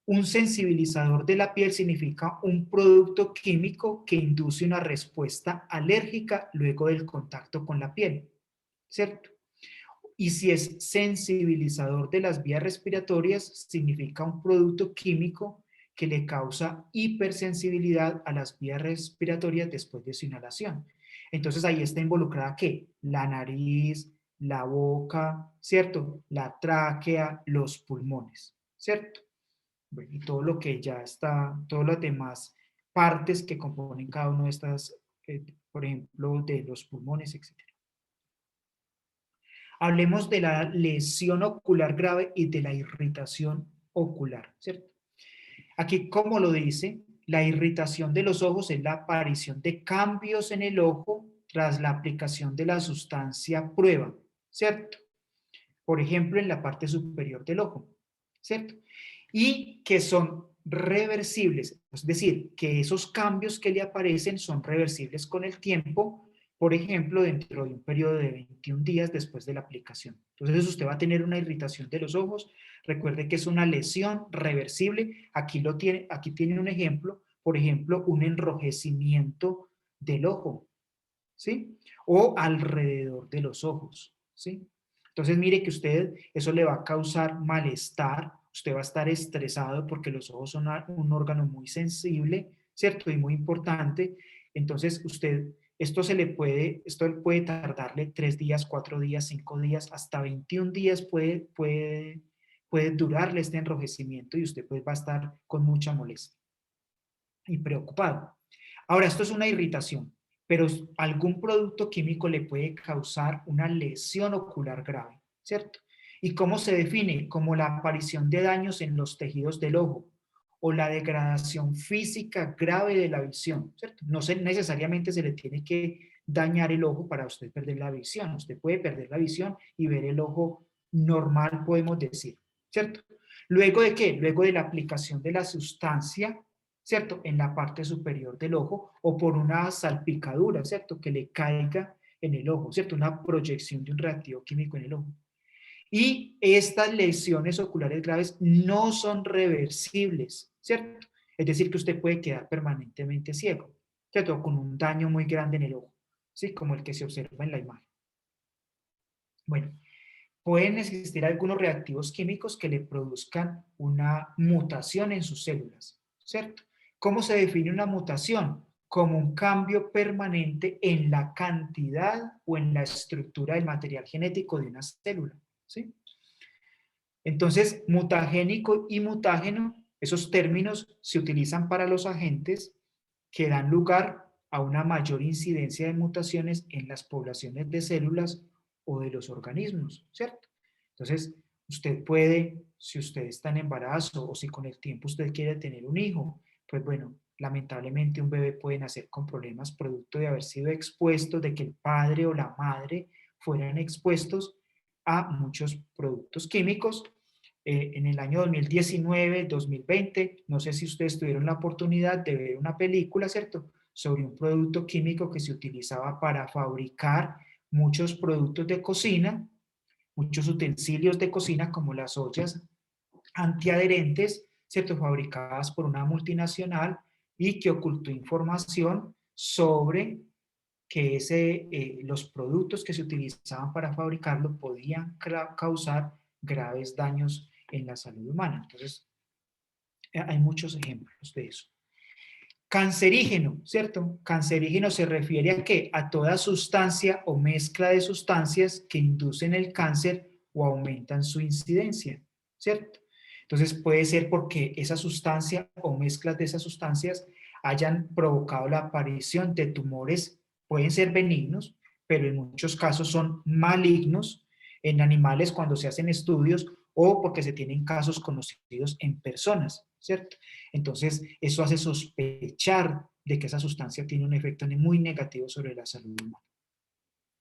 Un sensibilizador de la piel significa un producto químico que induce una respuesta alérgica luego del contacto con la piel, ¿cierto? Y si es sensibilizador de las vías respiratorias, significa un producto químico que le causa hipersensibilidad a las vías respiratorias después de su inhalación. Entonces ahí está involucrada ¿qué? La nariz, la boca, ¿cierto? La tráquea, los pulmones, ¿cierto? Bueno, y todo lo que ya está, todas las demás partes que componen cada una de estas, por ejemplo, de los pulmones, etc. Hablemos de la lesión ocular grave y de la irritación ocular, ¿cierto? Aquí, como lo dice, la irritación de los ojos es la aparición de cambios en el ojo tras la aplicación de la sustancia prueba, ¿cierto? Por ejemplo, en la parte superior del ojo, ¿cierto? Y que son reversibles, es decir, que esos cambios que le aparecen son reversibles con el tiempo, por ejemplo, dentro de un periodo de 21 días después de la aplicación. Entonces usted va a tener una irritación de los ojos, recuerde que es una lesión reversible, aquí tiene un ejemplo, por ejemplo, un enrojecimiento del ojo, ¿sí? O alrededor de los ojos, ¿sí? Entonces mire que usted, eso le va a causar malestar, usted va a estar estresado porque los ojos son un órgano muy sensible, ¿cierto? Y muy importante. Entonces usted, esto puede tardarle 3 días, 4 días, 5 días, hasta 21 días puede durarle este enrojecimiento y usted pues va a estar con mucha molestia y preocupado. Ahora, esto es una irritación, pero algún producto químico le puede causar una lesión ocular grave, ¿cierto? ¿Y cómo se define? Como la aparición de daños en los tejidos del ojo o la degradación física grave de la visión, ¿cierto? No necesariamente se le tiene que dañar el ojo para usted perder la visión. Usted puede perder la visión y ver el ojo normal, podemos decir, ¿cierto? ¿Luego de qué? Luego de la aplicación de la sustancia, ¿cierto? En la parte superior del ojo o por una salpicadura, ¿cierto? Que le caiga en el ojo, ¿cierto? Una proyección de un reactivo químico en el ojo. Y estas lesiones oculares graves no son reversibles, ¿cierto? Es decir, que usted puede quedar permanentemente ciego, ¿cierto? Con un daño muy grande en el ojo, ¿sí? Como el que se observa en la imagen. Bueno, pueden existir algunos reactivos químicos que le produzcan una mutación en sus células, ¿cierto? ¿Cómo se define una mutación? Como un cambio permanente en la cantidad o en la estructura del material genético de una célula, ¿sí? Entonces, mutagénico y mutágeno, esos términos se utilizan para los agentes que dan lugar a una mayor incidencia de mutaciones en las poblaciones de células o de los organismos, ¿cierto? Entonces, usted puede, si usted está en embarazo o si con el tiempo usted quiere tener un hijo, pues bueno, lamentablemente un bebé puede nacer con problemas producto de haber sido expuesto, de que el padre o la madre fueran expuestos a muchos productos químicos. En el año 2019, 2020, no sé si ustedes tuvieron la oportunidad de ver una película, ¿cierto? Sobre un producto químico que se utilizaba para fabricar muchos productos de cocina, muchos utensilios de cocina como las ollas antiadherentes, ¿cierto? Fabricadas por una multinacional y que ocultó información sobre que los productos que se utilizaban para fabricarlo podían causar graves daños en la salud humana. Entonces, hay muchos ejemplos de eso. Cancerígeno, ¿cierto? Cancerígeno se refiere a ¿qué? A toda sustancia o mezcla de sustancias que inducen el cáncer o aumentan su incidencia, ¿cierto? Entonces puede ser porque esa sustancia o mezclas de esas sustancias hayan provocado la aparición de tumores, pueden ser benignos, pero en muchos casos son malignos en animales cuando se hacen estudios o porque se tienen casos conocidos en personas, ¿cierto? Entonces, eso hace sospechar de que esa sustancia tiene un efecto muy negativo sobre la salud humana.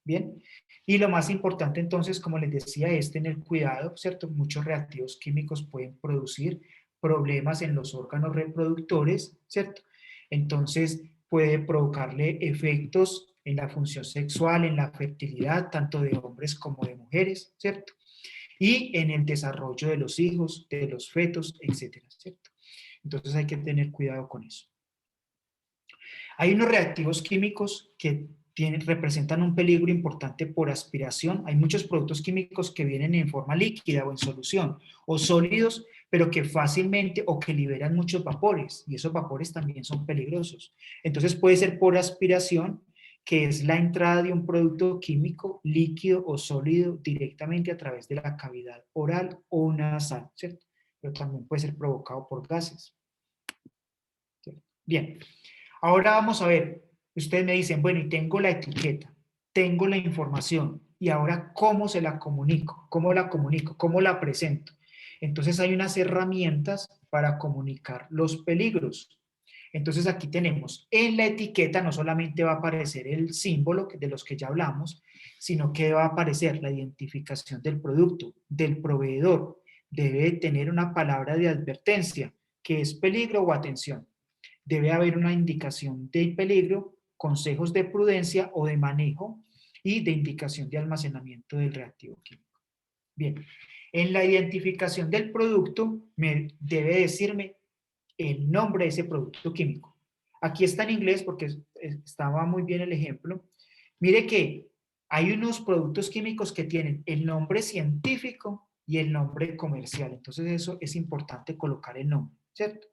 Bien, y lo más importante entonces, como les decía, es tener cuidado, ¿cierto? Muchos reactivos químicos pueden producir problemas en los órganos reproductores, ¿cierto? Entonces puede provocarle efectos en la función sexual, en la fertilidad, tanto de hombres como de mujeres, ¿cierto? Y en el desarrollo de los hijos, de los fetos, etcétera, ¿cierto? Entonces hay que tener cuidado con eso. Hay unos reactivos químicos que representan un peligro importante por aspiración. Hay muchos productos químicos que vienen en forma líquida o en solución, o sólidos, pero que fácilmente o que liberan muchos vapores, y esos vapores también son peligrosos. Entonces puede ser por aspiración, que es la entrada de un producto químico líquido o sólido directamente a través de la cavidad oral o nasal, ¿cierto? Pero también puede ser provocado por gases. ¿Cierto? Bien. Ahora vamos a ver, ustedes me dicen, bueno, y tengo la etiqueta, tengo la información, y ahora ¿cómo se la comunico? ¿Cómo la comunico? ¿Cómo la presento? Entonces hay unas herramientas para comunicar los peligros. Entonces aquí tenemos, en la etiqueta no solamente va a aparecer el símbolo de los que ya hablamos, sino que va a aparecer la identificación del producto, del proveedor. Debe tener una palabra de advertencia, que es peligro o atención. Debe haber una indicación de peligro, consejos de prudencia o de manejo y de indicación de almacenamiento del reactivo químico. Bien, en la identificación del producto debe decirme el nombre de ese producto químico. Aquí está en inglés porque estaba muy bien el ejemplo. Mire que hay unos productos químicos que tienen el nombre científico y el nombre comercial. Entonces eso es importante colocar el nombre, ¿cierto?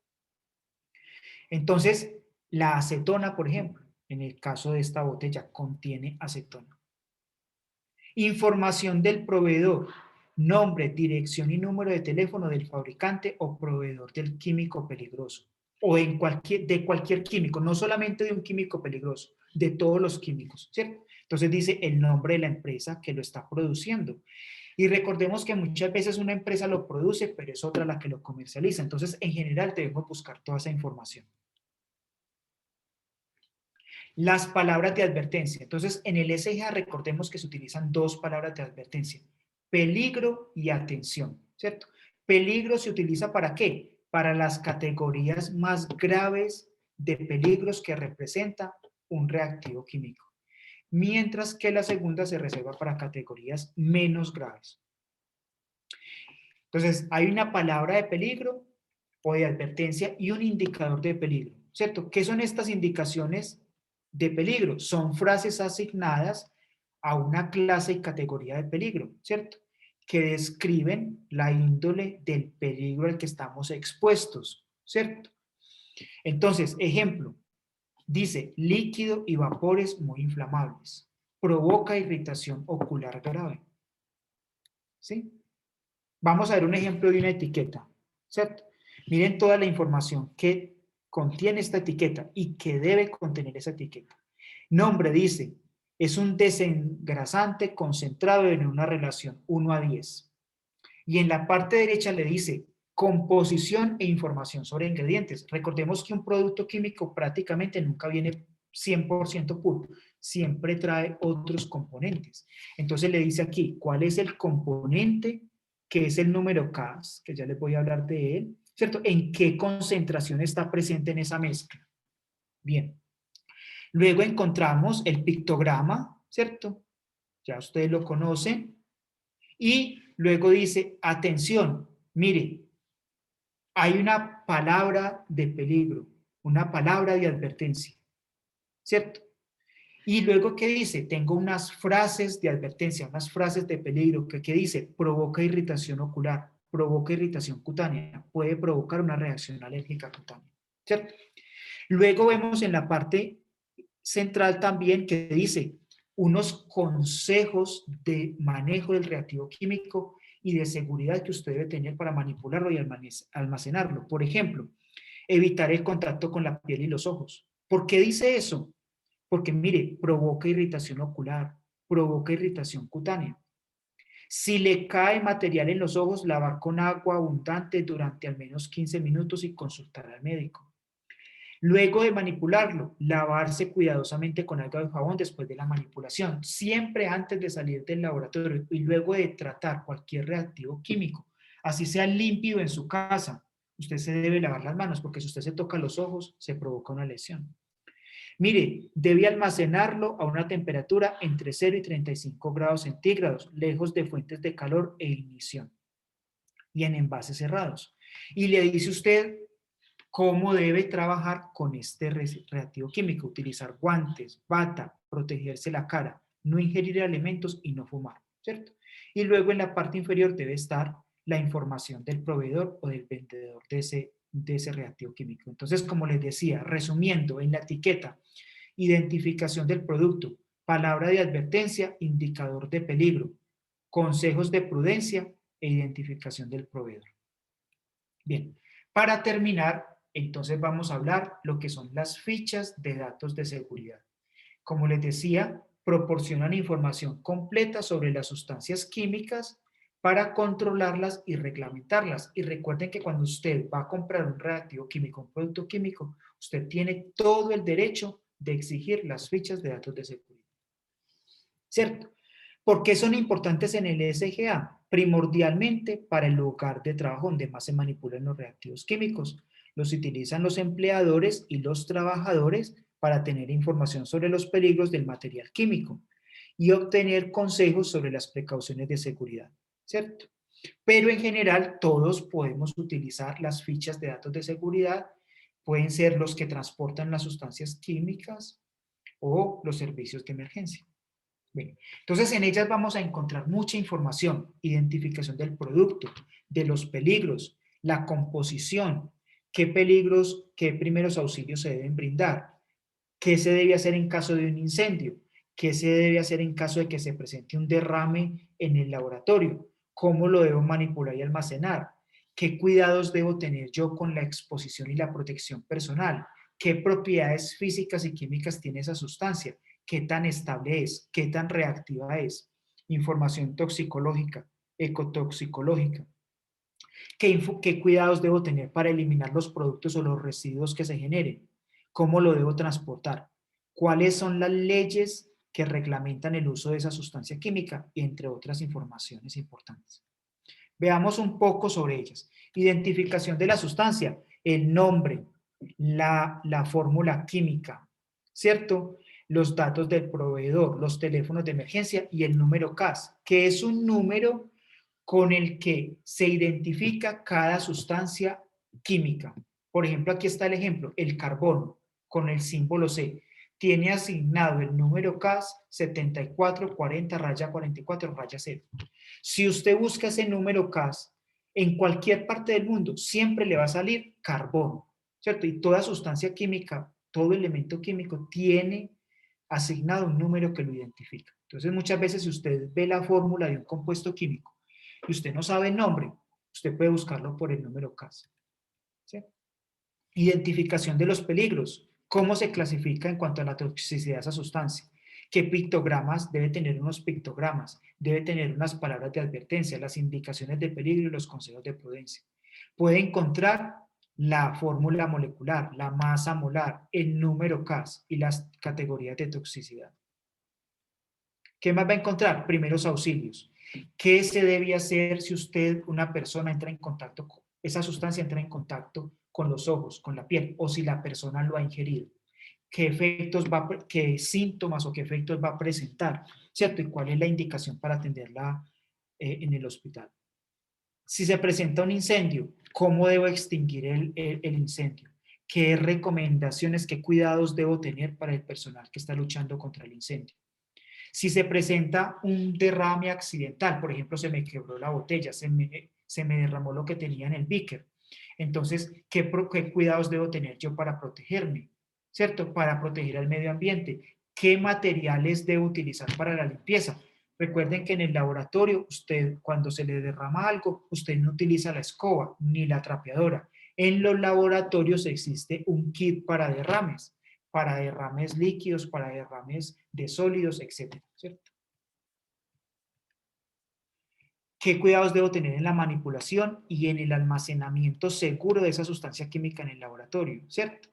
Entonces, la acetona, por ejemplo, en el caso de esta botella, contiene acetona. Información del proveedor, nombre, dirección y número de teléfono del fabricante o proveedor del químico peligroso. O de cualquier químico, no solamente de un químico peligroso, de todos los químicos, ¿cierto? Entonces dice el nombre de la empresa que lo está produciendo. Y recordemos que muchas veces una empresa lo produce, pero es otra la que lo comercializa. Entonces, en general, debemos buscar toda esa información. Las palabras de advertencia. Entonces, en el SGA recordemos que se utilizan dos palabras de advertencia, peligro y atención, ¿cierto? Peligro se utiliza ¿para qué? Para las categorías más graves de peligros que representa un reactivo químico, mientras que la segunda se reserva para categorías menos graves. Entonces, hay una palabra de peligro o de advertencia y un indicador de peligro, ¿cierto? ¿Qué son estas indicaciones de peligro? Son frases asignadas a una clase y categoría de peligro, ¿cierto? Que describen la índole del peligro al que estamos expuestos, ¿cierto? Entonces, ejemplo, dice líquido y vapores muy inflamables, provoca irritación ocular grave, ¿sí? Vamos a ver un ejemplo de una etiqueta, ¿cierto? Miren toda la información que contiene esta etiqueta y que debe contener esa etiqueta. Nombre dice, es un desengrasante concentrado en una relación 1 a 10. Y en la parte derecha le dice composición e información sobre ingredientes. Recordemos que un producto químico prácticamente nunca viene 100% puro, siempre trae otros componentes. Entonces le dice aquí cuál es el componente, que es el número CAS, que ya les voy a hablar de él, ¿cierto? En qué concentración está presente en esa mezcla. Bien. Luego encontramos el pictograma, ¿cierto? Ya ustedes lo conocen. Y luego dice, atención, mire, hay una palabra de peligro, una palabra de advertencia, ¿cierto? Y luego, ¿qué dice? Tengo unas frases de advertencia, unas frases de peligro, ¿qué dice? Provoca irritación ocular, provoca irritación cutánea, puede provocar una reacción alérgica cutánea, ¿cierto? Luego vemos en la parte central también que dice unos consejos de manejo del reactivo químico y de seguridad que usted debe tener para manipularlo y almacenarlo. Por ejemplo, evitar el contacto con la piel y los ojos. ¿Por qué dice eso? Porque mire, provoca irritación ocular, provoca irritación cutánea. Si le cae material en los ojos, lavar con agua abundante durante al menos 15 minutos y consultar al médico. Luego de manipularlo, lavarse cuidadosamente con agua y jabón después de la manipulación, siempre antes de salir del laboratorio y luego de tratar cualquier reactivo químico, así sea limpio en su casa, usted se debe lavar las manos porque si usted se toca los ojos, se provoca una lesión. Mire, debe almacenarlo a una temperatura entre 0 y 35 grados centígrados, lejos de fuentes de calor e ignición, y en envases cerrados. Y le dice usted cómo debe trabajar con este reactivo químico, utilizar guantes, bata, protegerse la cara, no ingerir alimentos y no fumar, ¿cierto? Y luego en la parte inferior debe estar la información del proveedor o del vendedor de ese reactivo químico. Entonces, como les decía, resumiendo, en la etiqueta, identificación del producto, palabra de advertencia, indicador de peligro, consejos de prudencia e identificación del proveedor. Bien, para terminar, entonces vamos a hablar lo que son las fichas de datos de seguridad. Como les decía, proporcionan información completa sobre las sustancias químicas para controlarlas y reglamentarlas. Y recuerden que cuando usted va a comprar un reactivo químico, un producto químico, usted tiene todo el derecho de exigir las fichas de datos de seguridad. ¿Cierto? ¿Por qué son importantes en el SGA? Primordialmente para el lugar de trabajo donde más se manipulan los reactivos químicos. Los utilizan los empleadores y los trabajadores para tener información sobre los peligros del material químico y obtener consejos sobre las precauciones de seguridad, ¿cierto? Pero en general todos podemos utilizar las fichas de datos de seguridad, pueden ser los que transportan las sustancias químicas o los servicios de emergencia. Bien, entonces en ellas vamos a encontrar mucha información, identificación del producto, de los peligros, la composición, qué peligros, qué primeros auxilios se deben brindar, qué se debe hacer en caso de un incendio, qué se debe hacer en caso de que se presente un derrame en el laboratorio, cómo lo debo manipular y almacenar, qué cuidados debo tener yo con la exposición y la protección personal, qué propiedades físicas y químicas tiene esa sustancia, qué tan estable es, qué tan reactiva es, información toxicológica, ecotoxicológica, qué cuidados debo tener para eliminar los productos o los residuos que se generen, cómo lo debo transportar, cuáles son las leyes que reglamentan el uso de esa sustancia química, y entre otras informaciones importantes. Veamos un poco sobre ellas. Identificación de la sustancia, el nombre, la fórmula química, ¿cierto? Los datos del proveedor, los teléfonos de emergencia y el número CAS, que es un número con el que se identifica cada sustancia química. Por ejemplo, aquí está el ejemplo, el carbono, con el símbolo C. Tiene asignado el número CAS 7440-44-0. Si usted busca ese número CAS en cualquier parte del mundo, siempre le va a salir carbono, ¿cierto? Y toda sustancia química, todo elemento químico tiene asignado un número que lo identifica. Entonces, muchas veces si usted ve la fórmula de un compuesto químico y usted no sabe el nombre, usted puede buscarlo por el número CAS. ¿Sí? Identificación de los peligros. ¿Cómo se clasifica en cuanto a la toxicidad de esa sustancia? ¿Qué pictogramas? Debe tener unos pictogramas, debe tener unas palabras de advertencia, las indicaciones de peligro y los consejos de prudencia. Puede encontrar la fórmula molecular, la masa molar, el número CAS y las categorías de toxicidad. ¿Qué más va a encontrar? Primeros auxilios. ¿Qué se debe hacer si usted, una persona, entra en contacto con esa sustancia, entra en contacto con los ojos, con la piel, o si la persona lo ha ingerido? ¿Qué efectos va, qué síntomas o qué efectos va a presentar? ¿Cierto? ¿Y cuál es la indicación para atenderla en el hospital? Si se presenta un incendio, ¿cómo debo extinguir el incendio? ¿Qué recomendaciones, qué cuidados debo tener para el personal que está luchando contra el incendio? Si se presenta un derrame accidental, por ejemplo, se me quebró la botella, se me derramó lo que tenía en el beaker, entonces, ¿qué cuidados debo tener yo para protegerme? ¿Cierto? Para proteger al medio ambiente. ¿Qué materiales debo utilizar para la limpieza? Recuerden que en el laboratorio, usted cuando se le derrama algo, usted no utiliza la escoba ni la trapeadora. En los laboratorios existe un kit para derrames líquidos, para derrames de sólidos, etc. ¿Cierto? ¿Qué cuidados debo tener en la manipulación y en el almacenamiento seguro de esa sustancia química en el laboratorio? ¿Cierto?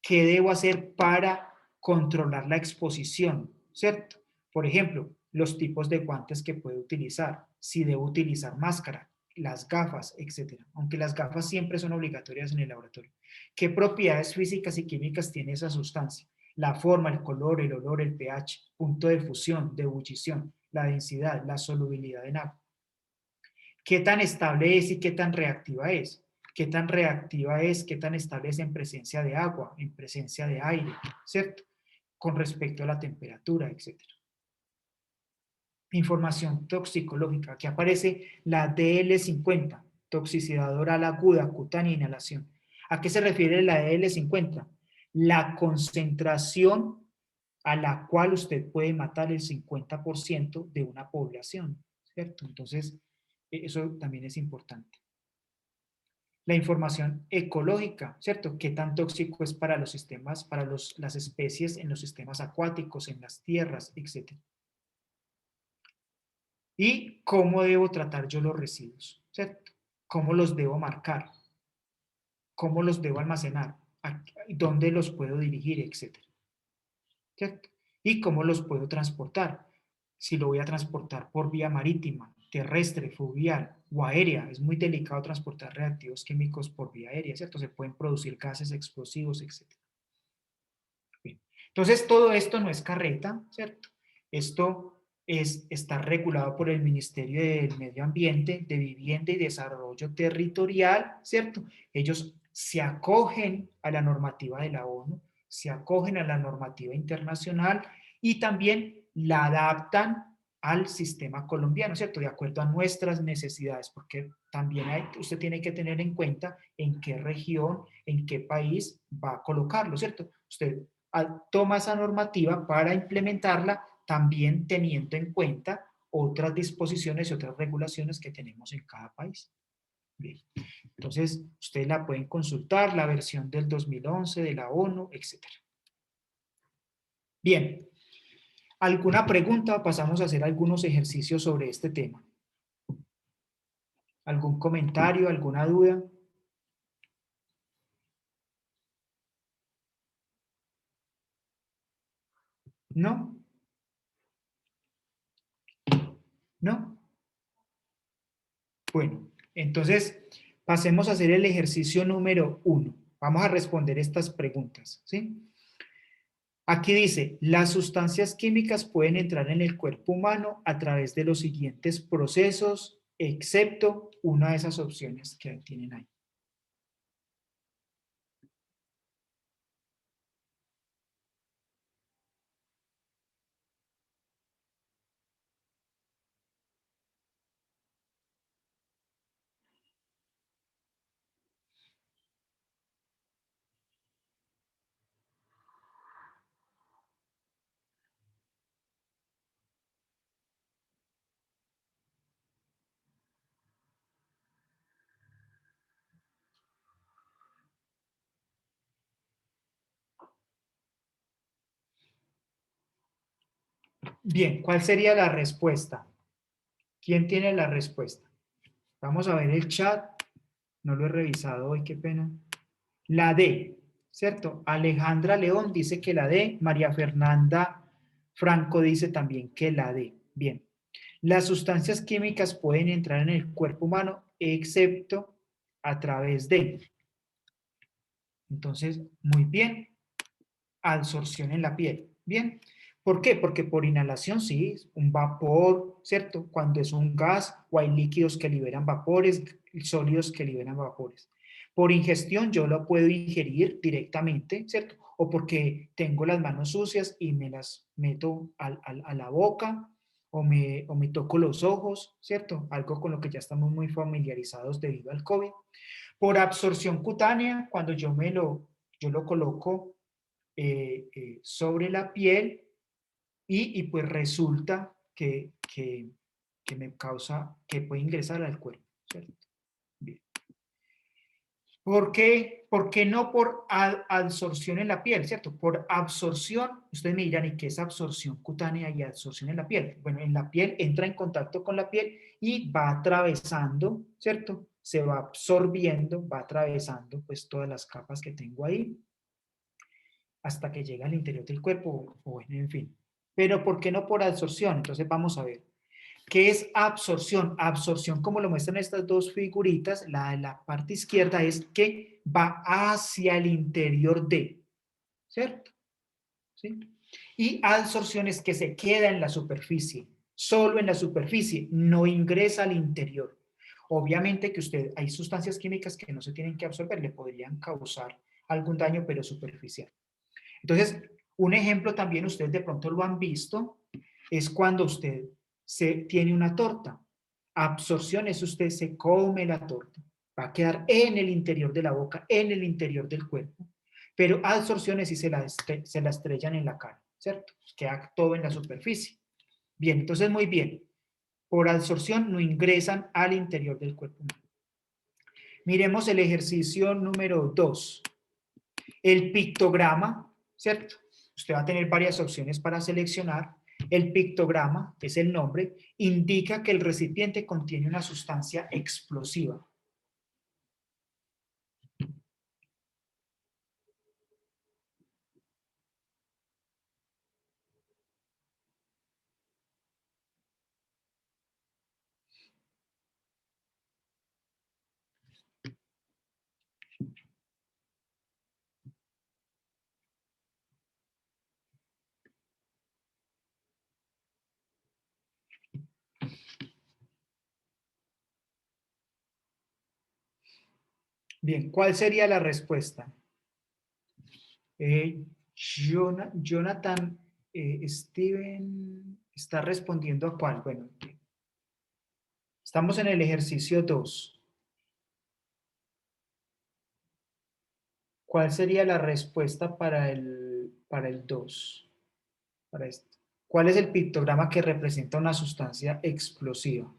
¿Qué debo hacer para controlar la exposición? ¿Cierto? Por ejemplo, los tipos de guantes que puedo utilizar, si debo utilizar máscara, las gafas, etcétera. Aunque las gafas siempre son obligatorias en el laboratorio. ¿Qué propiedades físicas y químicas tiene esa sustancia? La forma, el color, el olor, el pH, punto de fusión, de ebullición, la densidad, la solubilidad en agua. ¿Qué tan estable es y qué tan reactiva es? ¿Qué tan reactiva es? ¿Qué tan estable es en presencia de agua, en presencia de aire? ¿Cierto? Con respecto a la temperatura, etcétera. Información toxicológica. Aquí aparece la DL50, toxicidad oral aguda, cutánea, inhalación. ¿A qué se refiere la DL50? La concentración a la cual usted puede matar el 50% de una población, ¿cierto? Entonces, eso también es importante. La información ecológica, ¿cierto? ¿Qué tan tóxico es para los sistemas, para las especies en los sistemas acuáticos, en las tierras, etcétera? Y cómo debo tratar yo los residuos, ¿cierto? ¿Cómo los debo marcar? ¿Cómo los debo almacenar? ¿Dónde los puedo dirigir, etcétera? ¿Cierto? Y cómo los puedo transportar. Si lo voy a transportar por vía marítima, terrestre, fluvial o aérea, es muy delicado transportar reactivos químicos por vía aérea, ¿cierto? Se pueden producir gases explosivos, etcétera. Bien. Entonces, todo esto no es carreta, ¿cierto? Esto está regulado por el Ministerio del Medio Ambiente, de Vivienda y Desarrollo Territorial, ¿cierto? Ellos se acogen a la normativa de la ONU, se acogen a la normativa internacional y también la adaptan al sistema colombiano, ¿cierto? De acuerdo a nuestras necesidades, porque también usted tiene que tener en cuenta en qué región, en qué país va a colocarlo, ¿cierto? Usted toma esa normativa para implementarla también teniendo en cuenta otras disposiciones y otras regulaciones que tenemos en cada país. Bien. Entonces, ustedes la pueden consultar, la versión del 2011 de la ONU, etc. Bien, ¿alguna pregunta? Pasamos a hacer algunos ejercicios sobre este tema. ¿Algún comentario, alguna duda? ¿No? ¿No? Bueno, entonces pasemos a hacer el ejercicio número 1. Vamos a responder estas preguntas, ¿sí? Aquí dice, las sustancias químicas pueden entrar en el cuerpo humano a través de los siguientes procesos, excepto una de esas opciones que tienen ahí. Bien, ¿cuál sería la respuesta? ¿Quién tiene la respuesta? Vamos a ver el chat. No lo he revisado hoy, qué pena. La D, ¿cierto? Alejandra León dice que la D. María Fernanda Franco dice también que la D. Bien. Las sustancias químicas pueden entrar en el cuerpo humano excepto a través de. Entonces, muy bien. Absorción en la piel. Bien. ¿Por qué? Porque por inhalación sí, un vapor, ¿cierto? Cuando es un gas o hay líquidos que liberan vapores, sólidos que liberan vapores. Por ingestión yo lo puedo ingerir directamente, ¿cierto? O porque tengo las manos sucias y me las meto a la boca o me toco los ojos, ¿cierto? Algo con lo que ya estamos muy familiarizados debido al COVID. Por absorción cutánea, cuando yo lo coloco sobre la piel y pues resulta que me causa, que puede ingresar al cuerpo, ¿cierto? Bien. ¿Por qué no por absorción en la piel, cierto? Por absorción, ustedes me dirán, ¿y qué es absorción cutánea y absorción en la piel? Bueno, en la piel entra en contacto con la piel y va atravesando, ¿cierto? Se va absorbiendo, va atravesando pues todas las capas que tengo ahí hasta que llega al interior del cuerpo, o bueno, en fin. Pero ¿por qué no por absorción? Entonces vamos a ver. ¿Qué es absorción? Absorción, como lo muestran estas dos figuritas, la de la parte izquierda es que va hacia el interior de, ¿cierto? ¿Sí? Y adsorción es que se queda en la superficie, solo en la superficie, no ingresa al interior. Obviamente que hay sustancias químicas que no se tienen que absorber, le podrían causar algún daño, pero superficial. Entonces, un ejemplo también, ustedes de pronto lo han visto, es cuando usted tiene una torta. Absorción es usted se come la torta, va a quedar en el interior de la boca, en el interior del cuerpo, pero adsorción es si se la estrellan en la cara, ¿cierto? Queda todo en la superficie. Bien, entonces muy bien. Por adsorción no ingresan al interior del cuerpo humano. Miremos el ejercicio número 2. El pictograma, ¿cierto? Usted va a tener varias opciones para seleccionar. El pictograma, es el nombre, indica que el recipiente contiene una sustancia explosiva. Bien, ¿cuál sería la respuesta? Jonathan, Steven, ¿está respondiendo a cuál? Bueno, estamos en el ejercicio 2. ¿Cuál sería la respuesta para el 2? Para esto. ¿Cuál es el pictograma que representa una sustancia explosiva?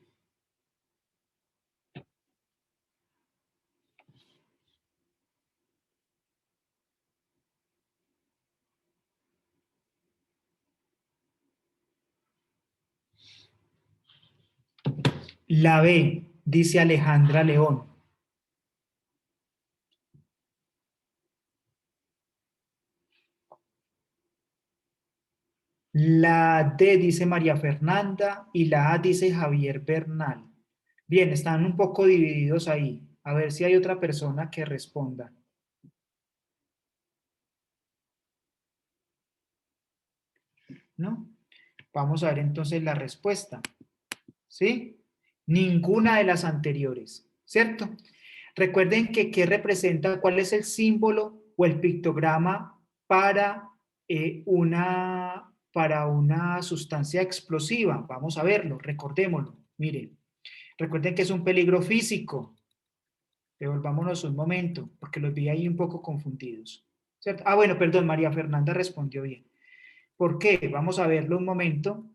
La B, dice Alejandra León. La D dice María Fernanda y la A dice Javier Bernal. Bien, están un poco divididos ahí. A ver si hay otra persona que responda. ¿No? Vamos a ver entonces la respuesta. ¿Sí? Ninguna de las anteriores, ¿cierto? Recuerden que ¿qué representa? ¿Cuál es el símbolo o el pictograma para una sustancia explosiva? Vamos a verlo, recordémoslo. Miren, recuerden que es un peligro físico. Devolvámonos un momento, porque los vi ahí un poco confundidos. ¿Cierto? Ah, bueno, perdón, María Fernanda respondió bien. ¿Por qué? Vamos a verlo un momento.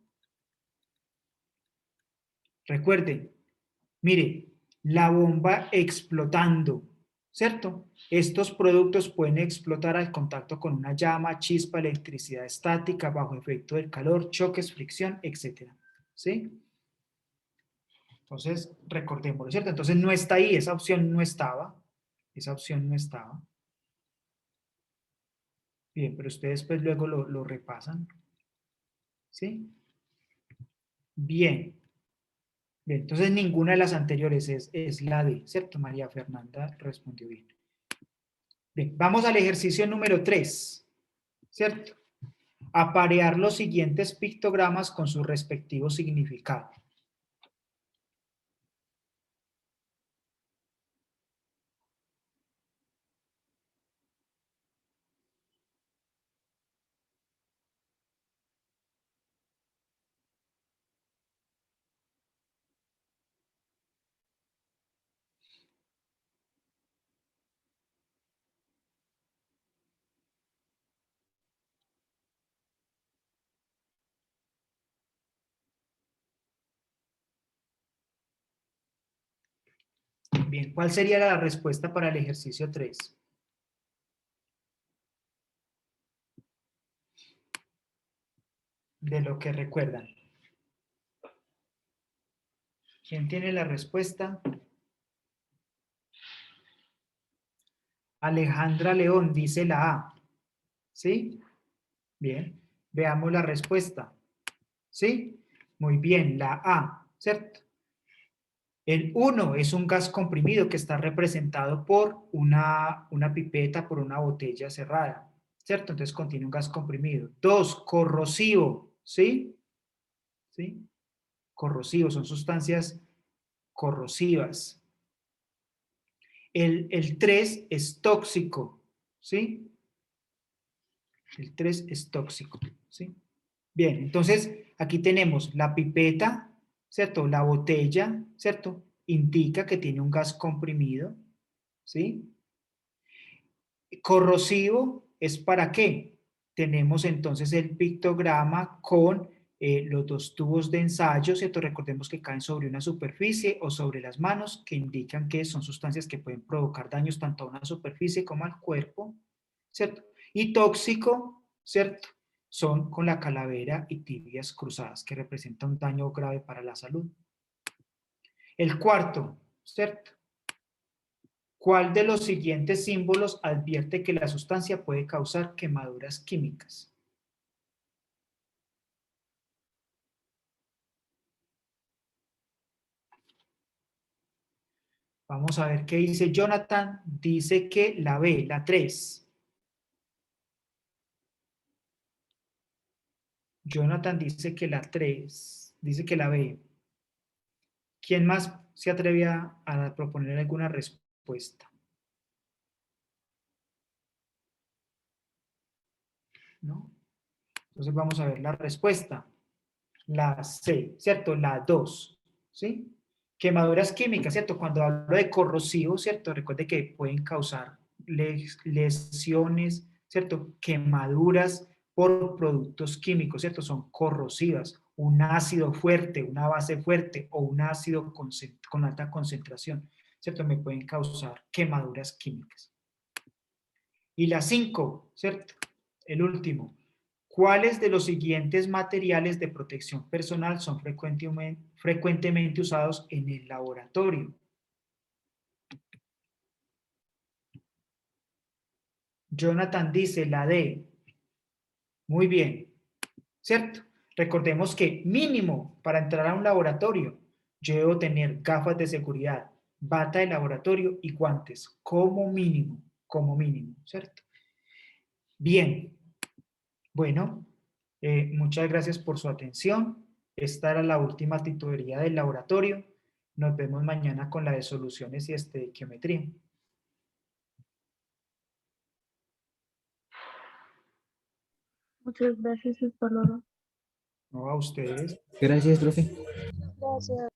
Recuerden, mire, la bomba explotando, ¿cierto? Estos productos pueden explotar al contacto con una llama, chispa, electricidad estática, bajo efecto del calor, choques, fricción, etcétera. ¿Sí? Entonces, recordémoslo, ¿cierto? Entonces no está ahí, esa opción no estaba. Esa opción no estaba. Bien, pero ustedes pues luego lo repasan. ¿Sí? Bien. Bien, entonces ninguna de las anteriores es la D, ¿cierto? María Fernanda respondió bien. Bien, vamos al ejercicio número 3, ¿cierto? Aparear los siguientes pictogramas con su respectivo significado. Bien, ¿cuál sería la respuesta para el ejercicio 3? De lo que recuerdan. ¿Quién tiene la respuesta? Alejandra León dice la A. ¿Sí? Bien. Veamos la respuesta. ¿Sí? Muy bien, la A, ¿cierto? El 1 es un gas comprimido que está representado por una pipeta, por una botella cerrada, ¿cierto? Entonces contiene un gas comprimido. 2, corrosivo, ¿sí? ¿Sí? Corrosivo, son sustancias corrosivas. El 3 es tóxico, ¿sí? El 3 es tóxico, ¿sí? Bien, entonces aquí tenemos la pipeta, ¿cierto? La botella, ¿cierto? Indica que tiene un gas comprimido, ¿sí? Corrosivo es para qué. Tenemos entonces el pictograma con los dos tubos de ensayo, ¿cierto? Recordemos que caen sobre una superficie o sobre las manos, que indican que son sustancias que pueden provocar daños tanto a una superficie como al cuerpo, ¿cierto? Y tóxico, ¿cierto? Son con la calavera y tibias cruzadas, que representa un daño grave para la salud. El cuarto, ¿cierto? ¿Cuál de los siguientes símbolos advierte que la sustancia puede causar quemaduras químicas? Vamos a ver qué dice Jonathan. Dice que la B, la 3. Jonathan dice que la 3. Dice que la B. ¿Quién más se atreve a proponer alguna respuesta? ¿No? Entonces vamos a ver la respuesta. La C, ¿cierto? La 2, ¿sí? Quemaduras químicas, ¿cierto? Cuando hablo de corrosivo, ¿cierto? Recuerde que pueden causar lesiones, ¿cierto? Quemaduras por productos químicos, ¿cierto? Son corrosivas. Un ácido fuerte, una base fuerte o un ácido con alta concentración, ¿cierto? Me pueden causar quemaduras químicas. Y la 5, ¿cierto? El último. ¿Cuáles de los siguientes materiales de protección personal son frecuentemente usados en el laboratorio? Jonathan dice la D. Muy bien, ¿cierto? Recordemos que mínimo para entrar a un laboratorio yo debo tener gafas de seguridad, bata de laboratorio y guantes, como mínimo, ¿cierto? Bien, bueno, muchas gracias por su atención. Esta era la última tutoría del laboratorio. Nos vemos mañana con la de soluciones y estequiometría. Muchas gracias, hasta luego. No, a ustedes. Gracias, profe. Gracias.